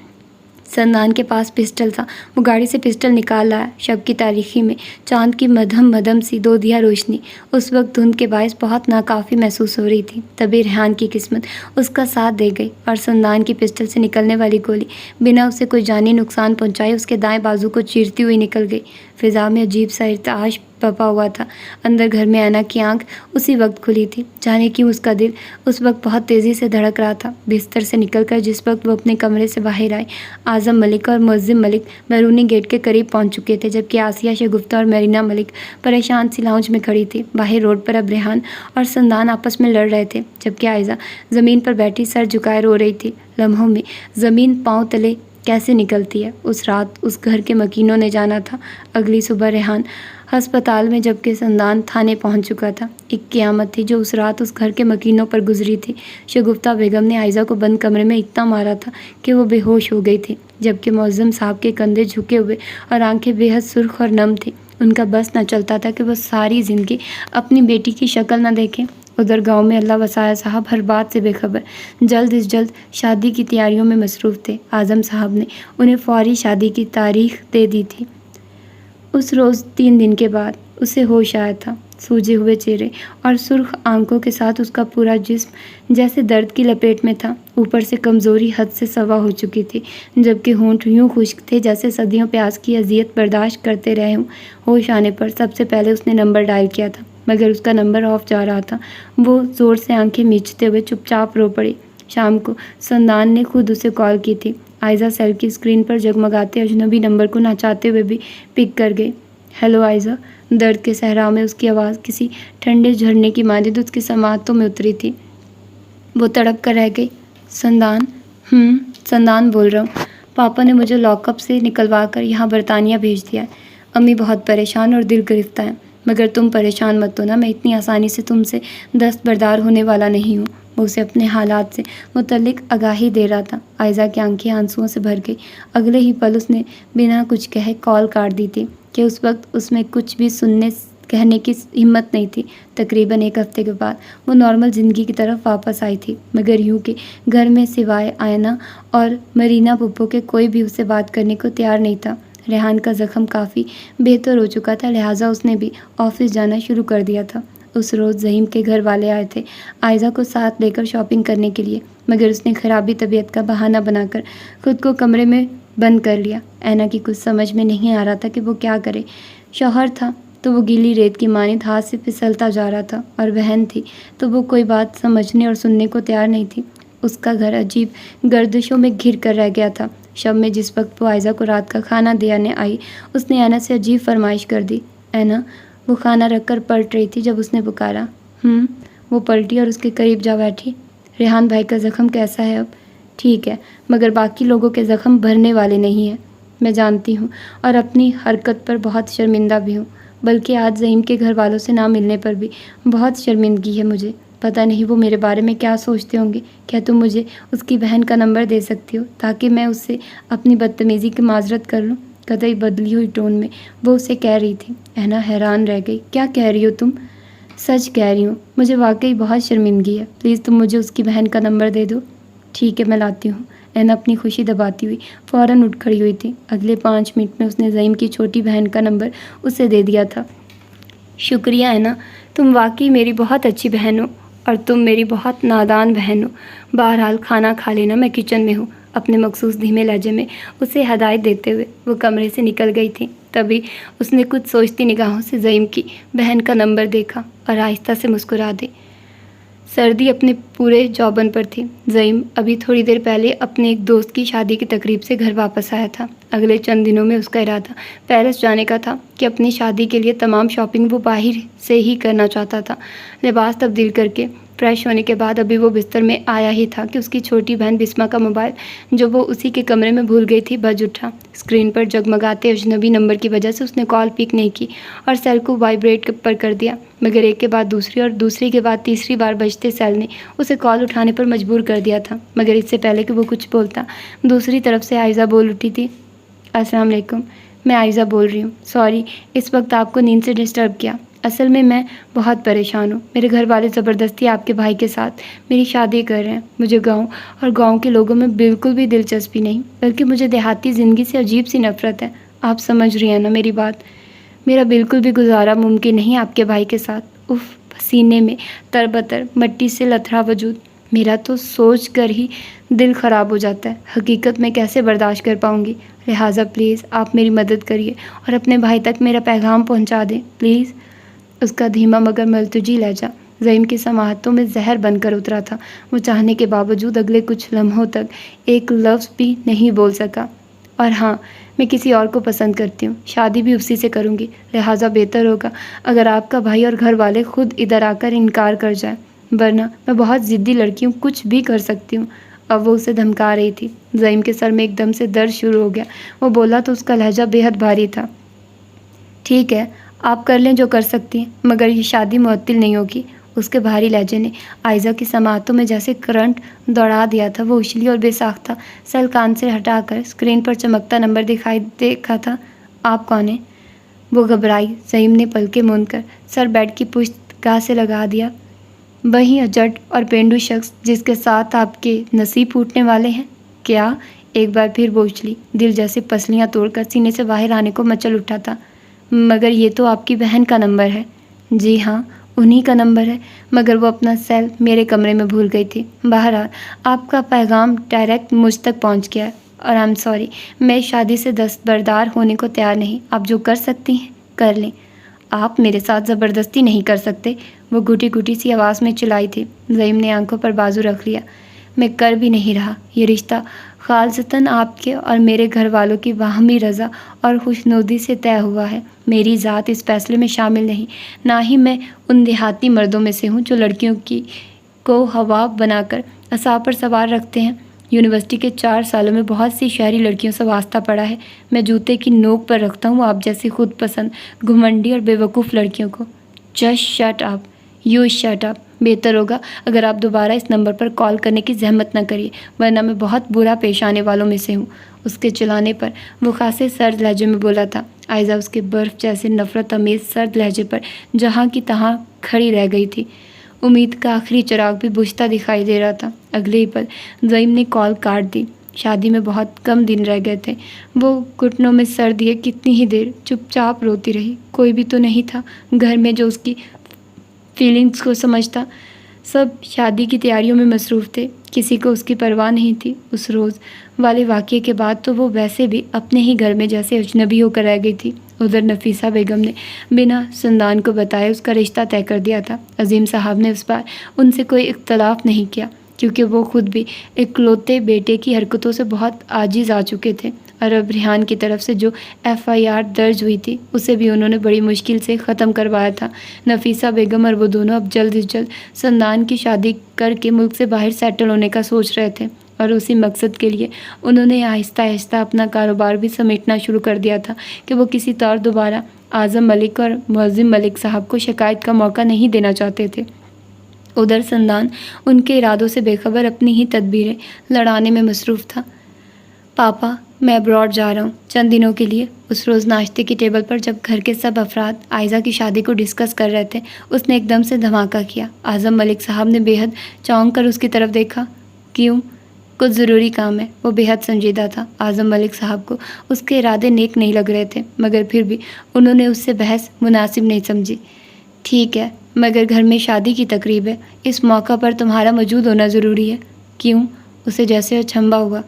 A: سندان کے پاس پسٹل تھا، وہ گاڑی سے پسٹل نکال لایا۔ شب کی تاریکی میں چاند کی مدھم مدھم سی دودھیا روشنی اس وقت دھند کے باعث بہت ناکافی محسوس ہو رہی تھی۔ تبھی ریحان کی قسمت اس کا ساتھ دے گئی اور سندان کی پسٹل سے نکلنے والی گولی بنا اسے کوئی جانی نقصان پہنچائے اس کے دائیں بازو کو چیرتی ہوئی نکل گئی۔ فضا میں عجیب سا ارتعاش پپا ہوا تھا۔ اندر گھر میں اینا کی آنکھ اسی وقت کھلی تھی۔ جانے کیوں اس کا دل اس وقت بہت تیزی سے دھڑک رہا تھا۔ بستر سے نکل کر جس وقت وہ اپنے کمرے سے باہر آئی، اعظم ملک اور معظم ملک بیرونی گیٹ کے قریب پہنچ چکے تھے، جبکہ آسیہ شگفتہ اور میرینا ملک پریشان سی لاؤنج میں کھڑی تھی۔ باہر روڈ پر اب ریحان اور سندان آپس میں لڑ رہے تھے، جبکہ عائزہ زمین پر بیٹھی سر جھکائے رو رہی تھی۔ لمحوں میں زمین پاؤں تلے کیسے نکلتی ہے، اس رات اس گھر کے مکینوں نے جانا تھا۔ اگلی صبح ریحان ہسپتال میں جبکہ سندان تھانے پہنچ چکا تھا۔ ایک قیامت تھی جو اس رات اس گھر کے مکینوں پر گزری تھی۔ شگفتہ بیگم نے عائزہ کو بند کمرے میں اتنا مارا تھا کہ وہ بے ہوش ہو گئی تھی، جبکہ معظم صاحب کے کندھے جھکے ہوئے اور آنکھیں بے حد سرخ اور نم تھیں۔ ان کا بس نہ چلتا تھا کہ وہ ساری زندگی اپنی بیٹی کی شکل نہ دیکھیں۔ ادھر گاؤں میں اللہ وسایہ صاحب ہر بات سے بے خبر، جلد از جلد شادی کی تیاریوں میں مصروف تھے۔ اعظم صاحب نے انہیں فوری شادی کی تاریخ دے دی تھی۔ اس روز 3 دن کے بعد اسے ہوش آیا تھا۔ سوجے ہوئے چہرے اور سرخ آنکھوں کے ساتھ اس کا پورا جسم جیسے درد کی لپیٹ میں تھا۔ اوپر سے کمزوری حد سے سوا ہو چکی تھی، جبکہ ہونٹ یوں خشک تھے جیسے صدیوں پیاس کی اذیت برداشت کرتے رہے ہوں۔ ہوش آنے پر سب سے پہلے اس نے نمبر ڈائل کیا تھا، مگر اس کا نمبر آف جا رہا تھا۔ وہ زور سے آنکھیں میچتے ہوئے چپ چاپ رو پڑی۔ شام کو سندان نے خود اسے کال کی تھی۔ عائزہ سیل کی اسکرین پر جگمگاتے اجنبی نمبر کو نہ چاہتے ہوئے بھی پک کر گئی۔ ہیلو عائزہ۔ درد کے صحرا میں اس کی آواز کسی ٹھنڈے جھرنے کی مانند اس کی سماعتوں میں اتری تھی۔ وہ تڑپ کر رہ گئی۔ سندان؟ سندان بول رہا ہوں۔ پاپا نے مجھے لاک اپ سے نکلوا کر یہاں برطانیہ بھیج دیا ہے۔ امی بہت پریشان اور دل گرفتہ ہیں، مگر تم پریشان مت ہونا، میں اتنی آسانی سے تم سے دستبردار ہونے والا نہیں ہوں۔ وہ اسے اپنے حالات سے متعلق آگاہی دے رہا تھا۔ عائزہ کی آنکھیں آنسوؤں سے بھر گئی۔ اگلے ہی پل اس نے بنا کچھ کہے کال کاٹ دی تھی کہ اس وقت اس میں کچھ بھی کہنے کی ہمت نہیں تھی۔ تقریباً 1 ہفتے کے بعد وہ نارمل زندگی کی طرف واپس آئی تھی، مگر یوں کہ گھر میں سوائے آئینہ اور مرینا پھپھو کے کوئی بھی اس سے بات کرنے کو تیار نہیں تھا۔ ریحان کا زخم کافی بہتر ہو چکا تھا، لہٰذا اس نے بھی آفس جانا شروع کر دیا تھا۔ اس روز ظہیم کے گھر والے آئے تھے عائزہ کو ساتھ لے کر شاپنگ کرنے کے لیے، مگر اس نے خرابی طبیعت کا بہانہ بنا کر خود کو کمرے میں بند کر لیا۔ اینا کی کچھ سمجھ میں نہیں آ رہا تھا کہ وہ کیا کرے۔ شوہر تھا تو وہ گیلی ریت کی مانند ہاتھ سے پھسلتا جا رہا تھا، اور بہن تھی تو وہ کوئی بات سمجھنے اور سننے کو تیار نہیں تھی۔ اس کا گھر عجیب گردشوں میں گھر کر رہ گیا تھا۔ شب میں جس وقت وہ عائزہ کو رات کا کھانا دینے آئی، اس نے اینا سے عجیب فرمائش کر دی۔ اینا؟ وہ کھانا رکھ کر پلٹ رہی تھی جب اس نے پکارا۔ وہ پلٹی اور اس کے قریب جا بیٹھی۔ ریحان بھائی کا زخم کیسا ہے اب؟ ٹھیک ہے، مگر باقی لوگوں کے زخم بھرنے والے نہیں ہیں۔ میں جانتی ہوں، اور اپنی حرکت پر بہت شرمندہ بھی ہوں، بلکہ آج ظہیم کے گھر والوں سے نہ ملنے پر بھی بہت شرمندگی ہے مجھے۔ پتہ نہیں وہ میرے بارے میں کیا سوچتے ہوں گے۔ کیا تم مجھے اس کی بہن کا نمبر دے سکتی ہو تاکہ میں اس سے اپنی بدتمیزی کی معذرت کر لوں؟ قطعی بدلی ہوئی ٹون میں وہ اسے کہہ رہی تھی۔ اینا حیران رہ گئی۔ کیا کہہ رہی ہو تم؟ سچ کہہ رہی ہوں، مجھے واقعی بہت شرمندگی ہے۔ پلیز تم مجھے اس کی بہن کا نمبر دے دو۔ ٹھیک ہے، میں لاتی ہوں۔ اینا اپنی خوشی دباتی ہوئی فوراً اٹھ کھڑی ہوئی تھی۔ اگلے 5 منٹ میں اس نے ظہیم کی چھوٹی بہن کا نمبر اسے دے دیا تھا۔ شکریہ ہے نا، تم واقعی میری بہت اچھی بہن ہو اور تم میری بہت نادان بہن ہو۔ بہرحال کھانا کھا لینا، میں کچن میں ہوں۔ اپنے مخصوص دھیمے لہجے میں اسے ہدایت دیتے ہوئے وہ کمرے سے نکل گئی تھی۔ تبھی اس نے کچھ سوچتی نگاہوں سے زعیم کی بہن کا نمبر دیکھا اور آہستہ سے مسکرا دی۔ سردی اپنے پورے جوبن پر تھی۔ زعیم ابھی تھوڑی دیر پہلے اپنے ایک دوست کی شادی کی تقریب سے گھر واپس آیا تھا۔ اگلے چند دنوں میں اس کا ارادہ پیرس جانے کا تھا کہ اپنی شادی کے لیے تمام شاپنگ وہ باہر سے ہی کرنا چاہتا تھا۔ لباس تبدیل کر کے فریش ہونے کے بعد ابھی وہ بستر میں آیا ہی تھا کہ اس کی چھوٹی بہن بسمہ کا موبائل، جو وہ اسی کے کمرے میں بھول گئی تھی، بج اٹھا۔ اسکرین پر جگمگاتے اجنبی نمبر کی وجہ سے اس نے کال پک نہیں کی اور سیل کو وائبریٹ پر کر دیا، مگر ایک کے بعد دوسری اور دوسری کے بعد تیسری بار بجتے سیل نے اسے کال اٹھانے پر مجبور کر دیا تھا۔ مگر اس سے پہلے کہ وہ کچھ بولتا، دوسری طرف سے عائزہ بول اٹھی تھی۔ السلام علیکم، میں عائزہ بول رہی ہوں۔ سوری اس وقت آپ کو نیند سے ڈسٹرب کیا۔ اصل میں بہت پریشان ہوں۔ میرے گھر والے زبردستی آپ کے بھائی کے ساتھ میری شادی کر رہے ہیں۔ مجھے گاؤں اور گاؤں کے لوگوں میں بالکل بھی دلچسپی نہیں، بلکہ مجھے دیہاتی زندگی سے عجیب سی نفرت ہے۔ آپ سمجھ رہی ہیں نا میری بات؟ میرا بالکل بھی گزارا ممکن نہیں آپ کے بھائی کے ساتھ۔ اف، پسینے میں تربتر مٹی سے لتھڑا وجود، میرا تو سوچ کر ہی دل خراب ہو جاتا ہے۔ حقیقت میں کیسے برداشت کر پاؤں گی؟ لہٰذا پلیز آپ میری مدد کریے اور اپنے بھائی تک میرا پیغام پہنچا دیں پلیز۔ اس کا دھیما مگر ملتجی لہجہ زعیم کی سماعتوں میں زہر بن کر اترا تھا۔ وہ چاہنے کے باوجود اگلے کچھ لمحوں تک ایک لفظ بھی نہیں بول سکا۔ اور ہاں، میں کسی اور کو پسند کرتی ہوں، شادی بھی اسی سے کروں گی، لہٰذا بہتر ہوگا اگر آپ کا بھائی اور گھر والے خود ادھر آ کر انکار کر جائیں، ورنہ میں بہت ضدی لڑکی ہوں، کچھ بھی کر سکتی ہوں۔ اب وہ اسے دھمکا رہی تھی۔ زعیم کے سر میں ایک دم سے درد شروع ہو گیا۔ وہ بولا تو اس کا لہجہ بے حد بھاری تھا۔ ٹھیک ہے، آپ کر لیں جو کر سکتی ہیں، مگر یہ شادی معطل نہیں ہوگی۔ اس کے بھاری لہجے نے عائزہ کی سماعتوں میں جیسے کرنٹ دوڑا دیا تھا۔ وہ اچھلی اور بے ساختہ سیل کان سے ہٹا کر اسکرین پر چمکتا نمبر دکھائی دیکھا تھا۔ آپ کون ہیں؟ وہ گھبرائی۔ زعیم نے پلکیں موند کر سر بیڈ کی پشت گاہ سے لگا دیا۔ وہی اجٹ اور پینڈو شخص جس کے ساتھ آپ کے نصیب پھوٹنے والے ہیں؟ کیا؟ ایک بار پھر وہ اچھلی، دل جیسے پسلیاں توڑ کر سینے سے باہر آنے کو مچل اٹھا تھا۔ مگر یہ تو آپ کی بہن کا نمبر ہے۔ جی ہاں، انہی کا نمبر ہے، مگر وہ اپنا سیل میرے کمرے میں بھول گئی تھی۔ بہرحال آپ کا پیغام ڈائریکٹ مجھ تک پہنچ گیا ہے اور آئی ایم سوری، میں اس شادی سے دستبردار ہونے کو تیار نہیں۔ آپ جو کر سکتی ہیں کر لیں، آپ میرے ساتھ زبردستی نہیں کر سکتے، وہ گھٹی گھٹی سی آواز میں چلائی تھی۔ زعیم نے آنکھوں پر بازو رکھ لیا۔ میں کر بھی نہیں رہا۔ یہ رشتہ خالصتاً آپ کے اور میرے گھر والوں کی باہمی رضا اور خوشنودی سے طے ہوا ہے۔ میری ذات اس فیصلے میں شامل نہیں، نہ ہی میں ان دیہاتی مردوں میں سے ہوں جو لڑکیوں کو ہوا بنا کر اعصاب پر سوار رکھتے ہیں۔ یونیورسٹی کے 4 سالوں میں بہت سی شہری لڑکیوں سے واسطہ پڑا ہے۔ میں جوتے کی نوک پر رکھتا ہوں آپ جیسی خود پسند، گھمنڈی اور بے وقوف لڑکیوں کو۔ Just shut up, you shut up. بہتر ہوگا اگر آپ دوبارہ اس نمبر پر کال کرنے کی زحمت نہ کریے، ورنہ میں بہت برا پیش آنے والوں میں سے ہوں۔ اس کے چلانے پر وہ خاصے سرد لہجے میں بولا تھا۔ عائزہ اس کے برف جیسے نفرت آمیز سرد لہجے پر جہاں کی تہاں کھڑی رہ گئی تھی۔ امید کا آخری چراغ بھی بجھتا دکھائی دے رہا تھا۔ اگلے ہی پل زعیم نے کال کاٹ دی۔ شادی میں بہت کم دن رہ گئے تھے۔ وہ گھٹنوں میں سر دیے کتنی ہی دیر چپ چاپ روتی رہی۔ کوئی بھی تو نہیں تھا گھر میں جو اس کی فیلنگز کو سمجھتا۔ سب شادی کی تیاریوں میں مصروف تھے، کسی کو اس کی پرواہ نہیں تھی۔ اس روز والے واقعے کے بعد تو وہ ویسے بھی اپنے ہی گھر میں جیسے اجنبی ہو کر رہ گئی تھی۔ ادھر نفیسہ بیگم نے بنا سندان کو بتائے اس کا رشتہ طے کر دیا تھا۔ عظیم صاحب نے اس بار ان سے کوئی اختلاف نہیں کیا، کیونکہ وہ خود بھی اکلوتے بیٹے کی حرکتوں سے بہت عاجز آ چکے تھے، اور اب ریحان کی طرف سے جو FIR درج ہوئی تھی اسے بھی انہوں نے بڑی مشکل سے ختم کروایا تھا۔ نفیسہ بیگم اور وہ دونوں اب جلد از جلد سندان کی شادی کر کے ملک سے باہر سیٹل ہونے کا سوچ رہے تھے، اور اسی مقصد کے لیے انہوں نے آہستہ آہستہ اپنا کاروبار بھی سمیٹنا شروع کر دیا تھا کہ وہ کسی طور دوبارہ اعظم ملک اور معظم ملک صاحب کو شکایت کا موقع نہیں دینا چاہتے تھے۔ ادھر سندان ان کے ارادوں سے بے خبر اپنی ہی تدبیریں لڑانے میں مصروف تھا۔ پاپا، میں ابراڈ جا رہا ہوں چند دنوں کے لیے۔ اس روز ناشتے کی ٹیبل پر جب گھر کے سب افراد عائزہ کی شادی کو ڈسکس کر رہے تھے، اس نے ایک دم سے دھماکہ کیا۔ اعظم ملک صاحب نے بے حد چونک کر اس کی طرف دیکھا۔ کیوں؟ کچھ ضروری کام ہے۔ وہ بے حد سنجیدہ تھا۔ اعظم ملک صاحب کو اس کے ارادے نیک نہیں لگ رہے تھے، مگر پھر بھی انہوں نے اس سے بحث مناسب نہیں سمجھی۔ ٹھیک ہے، مگر گھر میں شادی کی تقریب ہے، اس موقع پر تمہارا موجود ہونا ضروری ہے۔ کیوں؟ اسے جیسے اچنبھا ہوا۔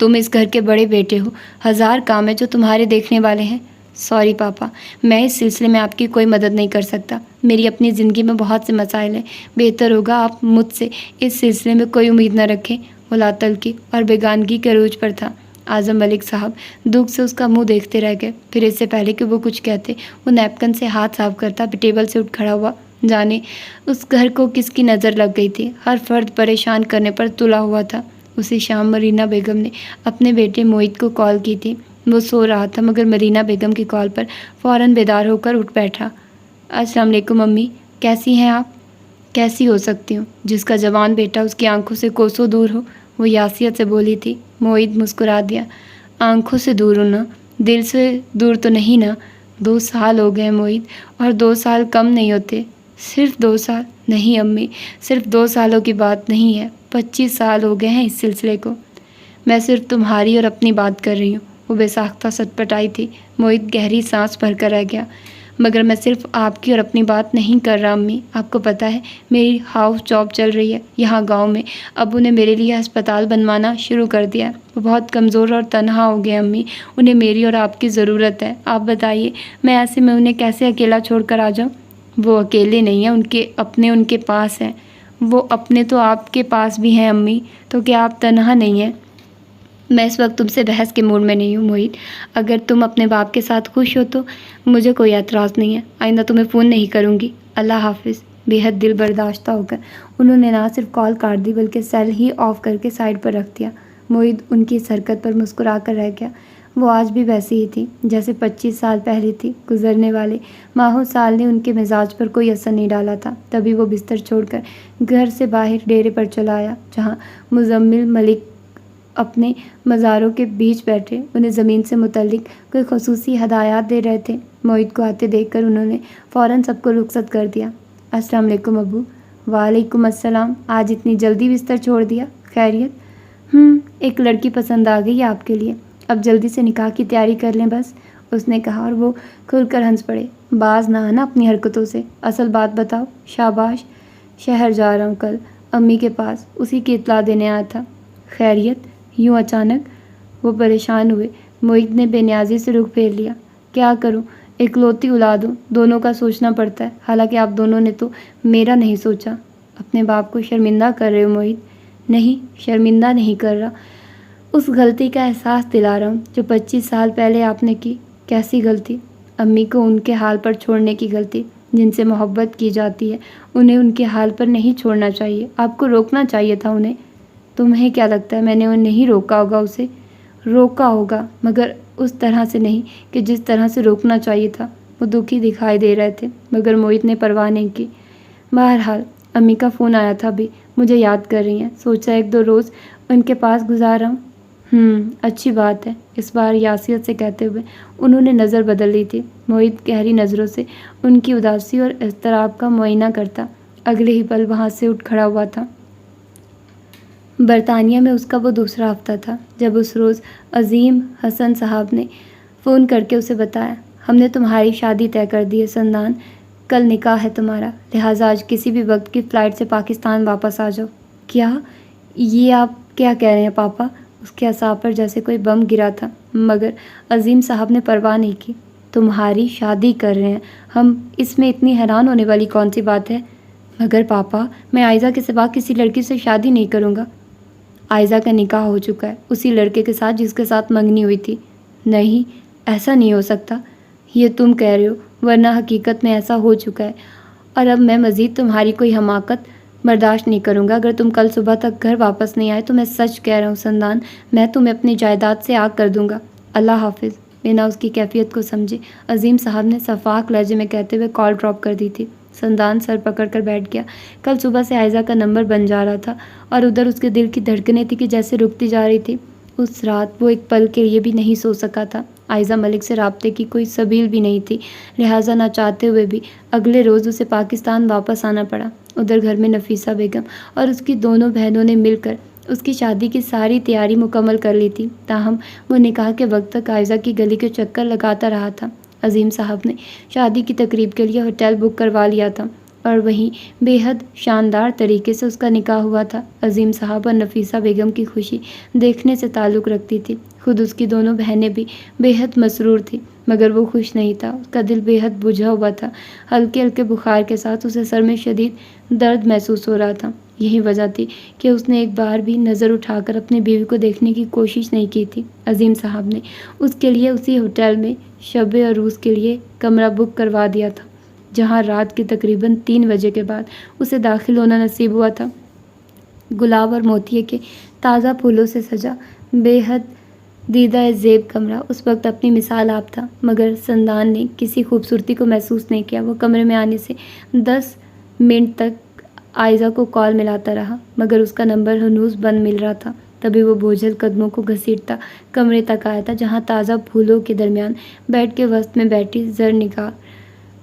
A: تم اس گھر کے بڑے بیٹے ہو، ہزار کام ہیں جو تمہارے دیکھنے والے ہیں۔ سوری پاپا، میں اس سلسلے میں آپ کی کوئی مدد نہیں کر سکتا۔ میری اپنی زندگی میں بہت سے مسائل ہیں، بہتر ہوگا آپ مجھ سے اس سلسلے میں کوئی امید نہ رکھیں۔ وہ لاتلکی اور بیگانگی کے عروج پر تھا۔ اعظم ملک صاحب دکھ سے اس کا منہ دیکھتے رہ گئے۔ پھر اس سے پہلے کہ وہ کچھ کہتے، وہ نیپکن سے ہاتھ صاف کرتا ٹیبل سے اٹھ کھڑا ہوا۔ جانے اس گھر کو کس کی نظر لگ گئی تھی، ہر فرد پریشان کرنے پر تلا ہوا تھا۔ اسی شام مرینا بیگم نے اپنے بیٹے موہت کو کال کی تھی۔ وہ سو رہا تھا مگر مرینا بیگم کی کال پر فوراً بیدار ہو کر اٹھ بیٹھا۔ السلام علیکم امی، کیسی ہیں آپ؟ کیسی ہو سکتی ہوں جس کا جوان بیٹا اس کی آنکھوں سے کوسوں دور ہو، وہ یاسیت سے بولی تھی۔ موہت مسکرا دیا۔ آنکھوں سے دور ہونا، دل سے دور تو نہیں نا؟ 2 سال ہو گئے موہت، اور 2 سال کم نہیں ہوتے۔ صرف 2 سال؟ نہیں امی، صرف 2 سالوں کی بات نہیں ہے، 25 سال ہو گئے ہیں اس سلسلے کو۔ میں صرف تمہاری اور اپنی بات کر رہی ہوں۔ وہ بے ساختہ سٹپٹائی تھی۔ موہت گہری سانس بھر کر رہ گیا۔ مگر میں صرف آپ کی اور اپنی بات نہیں کر رہا امی، آپ کو پتہ ہے میری ہاؤس جاب چل رہی ہے یہاں گاؤں میں۔ ابو نے میرے لیے ہسپتال بنوانا شروع کر دیا ہے۔ وہ بہت کمزور اور تنہا ہو گئے امی، انہیں میری اور آپ کی ضرورت ہے۔ آپ بتائیے میں ایسے میں انہیں کیسے اکیلا چھوڑ کر آ جاؤں؟ وہ اکیلے نہیں ہیں، ان کے اپنے ان کے پاس ہیں۔ وہ اپنے تو آپ کے پاس بھی ہیں امی، تو کیا آپ تنہا نہیں ہیں؟ میں اس وقت تم سے بحث کے موڈ میں نہیں ہوں موہت۔ اگر تم اپنے باپ کے ساتھ خوش ہو تو مجھے کوئی اعتراض نہیں ہے۔ آئندہ تمہیں فون نہیں کروں گی۔ اللہ حافظ۔ بے حد دل برداشتہ ہو کر انہوں نے نہ صرف کال کاٹ دی بلکہ سیل ہی آف کر کے سائڈ پر رکھ دیا۔ موہت ان کی اس حرکت پر مسکرا کر رہ گیا۔ وہ آج بھی ویسی ہی تھی جیسے 25 سال پہلے تھی۔ گزرنے والے ماہوں سال نے ان کے مزاج پر کوئی اثر نہیں ڈالا تھا۔ تبھی وہ بستر چھوڑ کر گھر سے باہر ڈیرے پر چلا آیا جہاں مزمل ملک اپنے مزاروں کے بیچ بیٹھے انہیں زمین سے متعلق کوئی خصوصی ہدایات دے رہے تھے۔ موہت کو آتے دیکھ کر انہوں نے فوراً سب کو رخصت کر دیا۔ السلام علیکم ابو۔ وعلیکم السلام، آج اتنی جلدی بستر چھوڑ دیا؟ خیریت؟ ایک لڑکی پسند آ گئی ہے آپ کے لیے، اب جلدی سے نکاح کی تیاری کر لیں بس، اس نے کہا اور وہ کھل کر ہنس پڑے۔ باز نہ آنا اپنی حرکتوں سے، اصل بات بتاؤ۔ شاباش۔ شہر جا رہا ہوں کل، امی کے پاس، اسی کی اطلاع دینے آیا تھا۔ خیریت؟ یوں اچانک؟ وہ پریشان ہوئے۔ موہت نے بے نیازی سے رخ پھیر لیا۔ کیا کروں، اکلوتی اولاد ہوں، دونوں کا سوچنا پڑتا ہے، حالانکہ آپ دونوں نے تو میرا نہیں سوچا۔ اپنے باپ کو شرمندہ کر رہے ہو موہت؟ نہیں، شرمندہ نہیں کر رہا، اس غلطی کا احساس دلا رہا ہوں جو 25 سال پہلے آپ نے کی۔ کیسی غلطی؟ امی کو ان کے حال پر چھوڑنے کی غلطی۔ جن سے محبت کی جاتی ہے انہیں ان کے حال پر نہیں چھوڑنا چاہیے، آپ کو روکنا چاہیے تھا انہیں۔ تمہیں کیا لگتا ہے میں نے نہیں روکا ہوگا اسے؟ روکا ہوگا مگر اس طرح سے نہیں کہ جس طرح سے روکنا چاہیے تھا۔ وہ دکھی دکھائی دے رہے تھے مگر موہت نے پرواہ نہیں کی۔ بہرحال امی کا فون آیا تھا ابھی، مجھے یاد کر رہی ہیں، سوچا 1-2 روز ان کے پاس گزارا ہوں۔ اچھی بات ہے، اس بار یاسیت سے کہتے ہوئے انہوں نے نظر بدل لی تھی۔ موہت گہری نظروں سے ان کی اداسی اور اضطراب کا معائنہ کرتا۔ اگلے ہی پل وہاں سے اٹھ کھڑا ہوا تھا۔ برطانیہ میں اس کا وہ دوسرا ہفتہ تھا جب اس روز عظیم حسن صاحب نے فون کر کے اسے بتایا، ہم نے تمہاری شادی طے کر دی ہے سندان، کل نکاح ہے تمہارا، لہٰذا آج کسی بھی وقت کی فلائٹ سے پاکستان واپس آ جاؤ۔ کیا؟ یہ آپ کیا کہہ رہے ہیں پاپا؟ اس کے اعصاب پر جیسے کوئی بم گرا تھا مگر عظیم صاحب نے پرواہ نہیں کی۔ تمہاری شادی کر رہے ہیں ہم، اس میں اتنی حیران ہونے والی کون سی بات ہے؟ مگر پاپا میں عائزہ کے سوا کسی لڑکی سے شادی نہیں کروں گا۔ عائزہ کا نکاح ہو چکا ہے اسی لڑکے کے ساتھ جس کے ساتھ منگنی ہوئی تھی۔ نہیں، ایسا نہیں ہو سکتا، یہ تم کہہ رہے ہو، ورنہ حقیقت میں ایسا ہو چکا ہے، اور اب میں مزید تمہاری کوئی حماقت برداشت نہیں کروں گا۔ اگر تم کل صبح تک گھر واپس نہیں آئے تو میں سچ کہہ رہا ہوں سندان، میں تمہیں اپنی جائیداد سے آگ کر دوں گا۔ اللہ حافظ۔ بنا اس کی کیفیت کو سمجھے عظیم صاحب نے صفاق لہجے میں کہتے ہوئے کال ڈراپ کر دی تھی۔ سندان سر پکڑ کر بیٹھ گیا۔ کل صبح سے عائزہ کا نمبر بن جا رہا تھا اور ادھر اس کے دل کی دھڑکنیں تھی کہ جیسے رکتی جا رہی تھی۔ اس رات وہ ایک پل کے لیے بھی نہیں سو سکا تھا۔ عائزہ ملک سے رابطے کی کوئی سبیل بھی نہیں تھی، لہٰذا نہ چاہتے ہوئے بھی اگلے روز اسے پاکستان واپس آنا پڑا۔ ادھر گھر میں نفیسہ بیگم اور اس کی دونوں بہنوں نے مل کر اس کی شادی کی ساری تیاری مکمل کر لی تھی، تاہم وہ نکاح کے وقت تک عائزہ کی گلی کے چکر لگاتا رہا تھا۔ عظیم صاحب نے شادی کی تقریب کے لیے ہوٹل بک کروا لیا تھا اور وہیں بے حد شاندار طریقے سے اس کا نکاح ہوا تھا۔ عظیم صاحب اور نفیسہ بیگم کی خوشی دیکھنے سے تعلق رکھتی تھی۔ خود اس کی دونوں بہنیں بھی بے حد مسرور تھیں، مگر وہ خوش نہیں تھا۔ اس کا دل بے حد بجھا ہوا تھا۔ ہلکے ہلکے بخار کے ساتھ اسے سر میں شدید درد محسوس ہو رہا تھا۔ یہی وجہ تھی کہ اس نے ایک بار بھی نظر اٹھا کر اپنی بیوی کو دیکھنے کی کوشش نہیں کی تھی۔ عظیم صاحب نے اس کے لیے اسی ہوٹل میں شب عروس کے لیے کمرہ بک کروا دیا تھا، جہاں رات کے تقریباً 3 بجے کے بعد اسے داخل ہونا نصیب ہوا تھا۔ گلاب اور موتیے کے تازہ پھولوں سے سجا بے حد دیدہ زیب کمرہ اس وقت اپنی مثال آپ تھا، مگر سندان نے کسی خوبصورتی کو محسوس نہیں کیا۔ وہ کمرے میں آنے سے 10 منٹ تک عائزہ کو کال ملاتا رہا، مگر اس کا نمبر ہنوز بند مل رہا تھا۔ تبھی وہ بوجھل قدموں کو گھسیٹتا کمرے تک آیا تھا، جہاں تازہ پھولوں کے درمیان بیڈ کے وسط میں بیٹھی زرنگار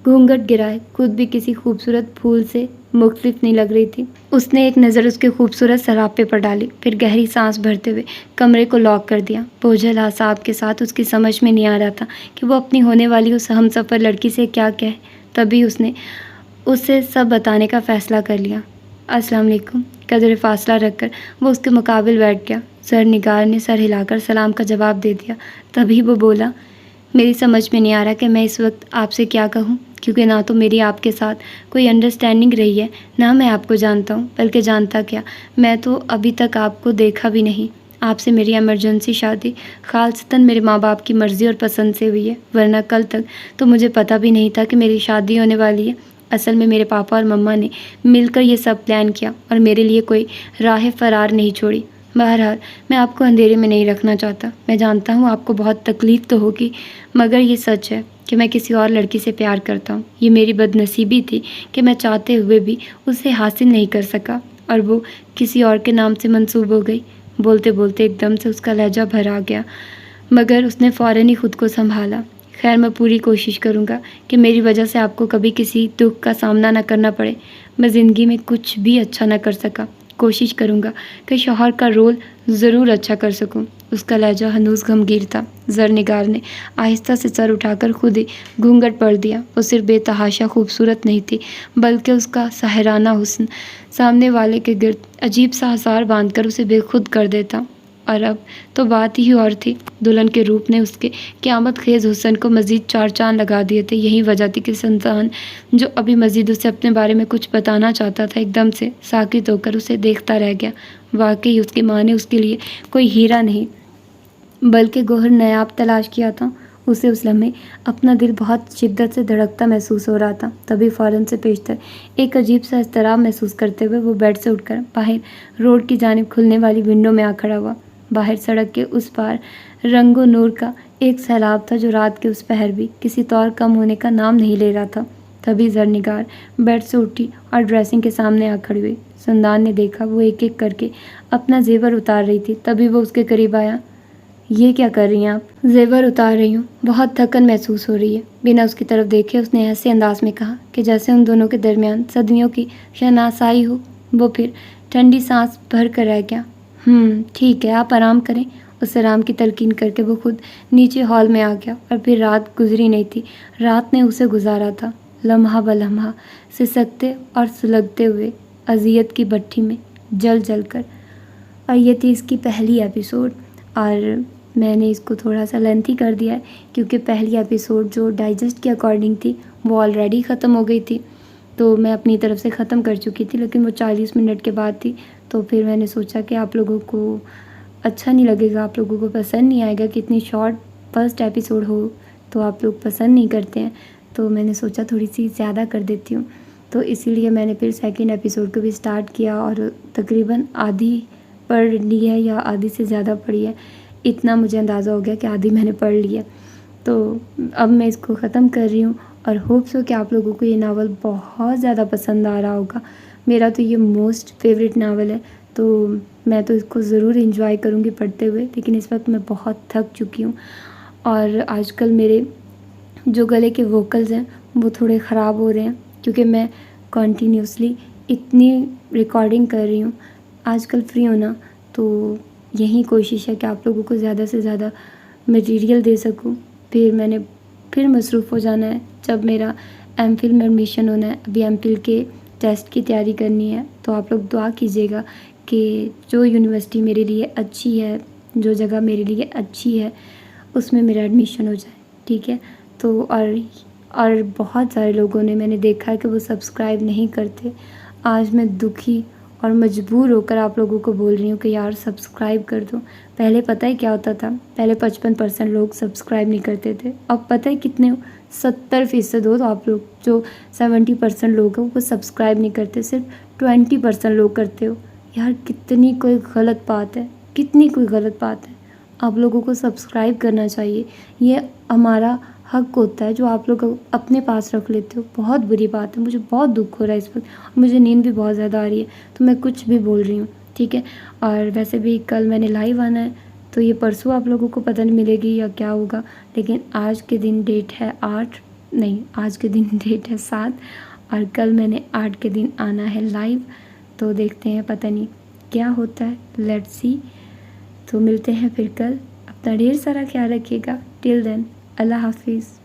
A: گھونگھٹ گرائے خود بھی کسی خوبصورت پھول سے مختلف نہیں لگ رہی تھی۔ اس نے ایک نظر اس کے خوبصورت سراپے پر ڈالی، پھر گہری سانس بھرتے ہوئے کمرے کو لاک کر دیا۔ بوجھل اعصاب کے ساتھ اس کی سمجھ میں نہیں آ رہا تھا کہ وہ اپنی ہونے والی اس ہم سفر لڑکی سے کیا کہے۔ تبھی اس نے اسے سب بتانے کا فیصلہ کر لیا۔ السلام علیکم۔ قدر فاصلہ رکھ کر وہ اس کے مقابل بیٹھ گیا۔ زرنگار نے سر ہلا کر سلام کا جواب دے دیا۔ تبھی وہ بولا، میری سمجھ میں نہیں آ رہا کہ میں اس وقت آپ سے کیا کہوں، کیونکہ نہ تو میری آپ کے ساتھ کوئی انڈرسٹینڈنگ رہی ہے، نہ میں آپ کو جانتا ہوں، بلکہ جانتا کیا، میں تو ابھی تک آپ کو دیکھا بھی نہیں۔ آپ سے میری ایمرجنسی شادی خالصتاً میرے ماں باپ کی مرضی اور پسند سے ہوئی ہے، ورنہ کل تک تو مجھے پتہ بھی نہیں تھا کہ میری شادی ہونے والی ہے۔ اصل میں میرے پاپا اور مما نے مل کر یہ سب پلان کیا اور میرے لیے کوئی راہ فرار نہیں چھوڑی۔ بہرحال میں آپ کو اندھیرے میں نہیں رکھنا چاہتا۔ میں جانتا ہوں آپ کو بہت تکلیف تو ہوگی، مگر یہ سچ ہے کہ میں کسی اور لڑکی سے پیار کرتا ہوں۔ یہ میری بد نصیبی تھی کہ میں چاہتے ہوئے بھی اسے حاصل نہیں کر سکا اور وہ کسی اور کے نام سے منسوب ہو گئی۔ بولتے بولتے ایک دم سے اس کا لہجہ بھر آ گیا، مگر اس نے فوراً ہی خود کو سنبھالا۔ خیر، میں پوری کوشش کروں گا کہ میری وجہ سے آپ کو کبھی کسی دکھ کا سامنا نہ کرنا پڑے۔ میں زندگی میں کچھ بھی اچھا نہ کر سکا، کوشش کروں گا کہ شوہر کا رول ضرور اچھا کر سکوں۔ اس کا لہجہ ہنوز غمگین تھا۔ زرنگار نے آہستہ سے سر اٹھا کر خود ہی گھونگھٹ پڑھ دیا۔ وہ صرف بے تحاشا خوبصورت نہیں تھی، بلکہ اس کا سحرانہ حسن سامنے والے کے گرد عجیب سا حصار باندھ کر اسے بے خود کر دیتا۔ اور اب تو بات ہی اور تھی۔ دلہن کے روپ نے اس کے قیامت خیز حسن کو مزید 4 چاند لگا دیے تھے۔ یہی وجہ تھی کہ سنتان، جو ابھی مزید اسے اپنے بارے میں کچھ بتانا چاہتا تھا، ایک دم سے ساکت ہو کر اسے دیکھتا رہ گیا۔ واقعی اس کی ماں نے اس کے لیے کوئی ہیرا نہیں بلکہ گوہر نایاب تلاش کیا تھا۔ اسے اس لمحے اپنا دل بہت شدت سے دھڑکتا محسوس ہو رہا تھا۔ تبھی فوراً سے پیشتر ایک عجیب سا اضطراب محسوس کرتے ہوئے وہ بیڈ سے اٹھ کر باہر روڈ کی جانب کھلنے والی ونڈو میں آ کھڑا ہوا۔ باہر سڑک کے اس پار رنگ و نور کا ایک سیلاب تھا جو رات کے اس پہر بھی کسی طور کم ہونے کا نام نہیں لے رہا تھا۔ تبھی زرنگار بیڈ سے اٹھی اور ڈریسنگ کے سامنے آ کھڑی ہوئی۔ سندان نے دیکھا وہ ایک ایک کر کے اپنا زیور اتار رہی تھی۔ تبھی وہ اس کے قریب آیا۔ یہ کیا کر رہی ہیں آپ؟ زیور اتار رہی ہوں، بہت تھکن محسوس ہو رہی ہے۔ بنا اس کی طرف دیکھے اس نے ایسے انداز میں کہا کہ جیسے ان دونوں کے درمیان صدیوں کی شناسائی ہو۔ وہ پھر ٹھنڈی سانس بھر کر رہ گیا۔ ٹھیک ہے، آپ آرام کریں۔ اس آرام کی تلقین کر کے وہ خود نیچے ہال میں آ گیا۔ اور پھر رات گزری نہیں تھی، رات نے اسے گزارا تھا، لمحہ بلمحہ سسکتے اور سلگتے ہوئے اذیت کی بھٹی میں جل جل کر۔ اور یہ تھی اس کی پہلی ایپیسوڈ، اور میں نے اس کو تھوڑا سا لینتھی کر دیا ہے کیونکہ پہلی ایپیسوڈ جو ڈائجسٹ کے اکارڈنگ تھی وہ آلریڈی ختم ہو گئی تھی، تو میں اپنی طرف سے ختم کر چکی تھی، لیکن وہ 40 منٹ کے بعد تھی، تو پھر میں نے سوچا کہ آپ لوگوں کو اچھا نہیں لگے گا، آپ لوگوں کو پسند نہیں آئے گا کہ اتنی شارٹ فرسٹ ایپیسوڈ ہو، تو آپ لوگ پسند نہیں کرتے ہیں، تو میں نے سوچا تھوڑی سی زیادہ کر دیتی ہوں، تو اسی لیے میں نے پھر سیکنڈ ایپیسوڈ کو بھی سٹارٹ کیا اور تقریباً آدھی پڑھ لی ہے یا آدھی سے زیادہ پڑھی ہے، اتنا مجھے اندازہ ہو گیا کہ آدھی میں نے پڑھ لی ہے، تو اب میں اس کو ختم کر رہی ہوں اور ہوپس ہو کہ آپ لوگوں کو یہ ناول بہت زیادہ پسند آ رہا ہوگا۔ میرا تو یہ موسٹ فیوریٹ ناول ہے، تو میں تو اس کو ضرور انجوائے کروں گی پڑھتے ہوئے، لیکن اس وقت میں بہت تھک چکی ہوں اور آج کل میرے جو گلے کے ووکلز ہیں وہ تھوڑے خراب ہو رہے ہیں کیونکہ میں کنٹینیوسلی اتنی ریکارڈنگ کر رہی ہوں۔ آج کل فری ہونا تو یہی کوشش ہے کہ آپ لوگوں کو زیادہ سے زیادہ مٹیریل دے سکوں۔ پھر میں نے پھر مصروف ہو جانا ہے جب میرا ایم فل میں ایڈمیشن ہونا ہے. ابھی ایم فل کے ٹیسٹ کی تیاری کرنی ہے. تو آپ لوگ دعا کیجیے گا کہ جو یونیورسٹی میرے لیے اچھی ہے، جو جگہ میرے لیے اچھی ہے، اس میں میرا ایڈمیشن ہو جائے. ٹھیک ہے. تو اور بہت سارے لوگوں نے، میں نے دیکھا ہے کہ وہ سبسکرائب نہیں کرتے. آج میں دکھی اور مجبور ہو کر آپ لوگوں کو بول رہی ہوں کہ یار سبسکرائب کر دو. پہلے پتہ ہے کیا ہوتا تھا؟ پہلے 55% لوگ سبسکرائب نہیں کرتے تھے. اب پتہ ہے کتنے 70% ہو. تو آپ لوگ جو 70% لوگ ہیں وہ سبسکرائب نہیں کرتے، صرف 20% لوگ کرتے ہو. یار کتنی کوئی غلط بات ہے، کتنی کوئی غلط بات ہے. آپ لوگوں کو سبسکرائب کرنا چاہیے. یہ ہمارا حق ہوتا ہے جو آپ لوگ اپنے پاس رکھ لیتے ہو. بہت بری بات ہے. مجھے بہت دکھ ہو رہا ہے اس وقت. مجھے نیند بھی بہت زیادہ آ رہی ہے تو میں کچھ بھی بول رہی ہوں. ٹھیک ہے. اور ویسے بھی کل میں نے لائیو آنا ہے تو یہ پرسوں آپ لوگوں کو پتہ نہیں ملے گی یا کیا ہوگا. لیکن آج کے دن ڈیٹ ہے 8، نہیں آج کے دن ڈیٹ ہے 7 اور کل میں نے 8 کے دن آنا ہے لائیو. تو دیکھتے ہیں پتہ نہیں کیا ہوتا ہے. Let's see. تو ملتے ہیں پھر کل. اپنا ڈھیر سارا خیال رکھیے گا. ٹل دین اللہ حافظ.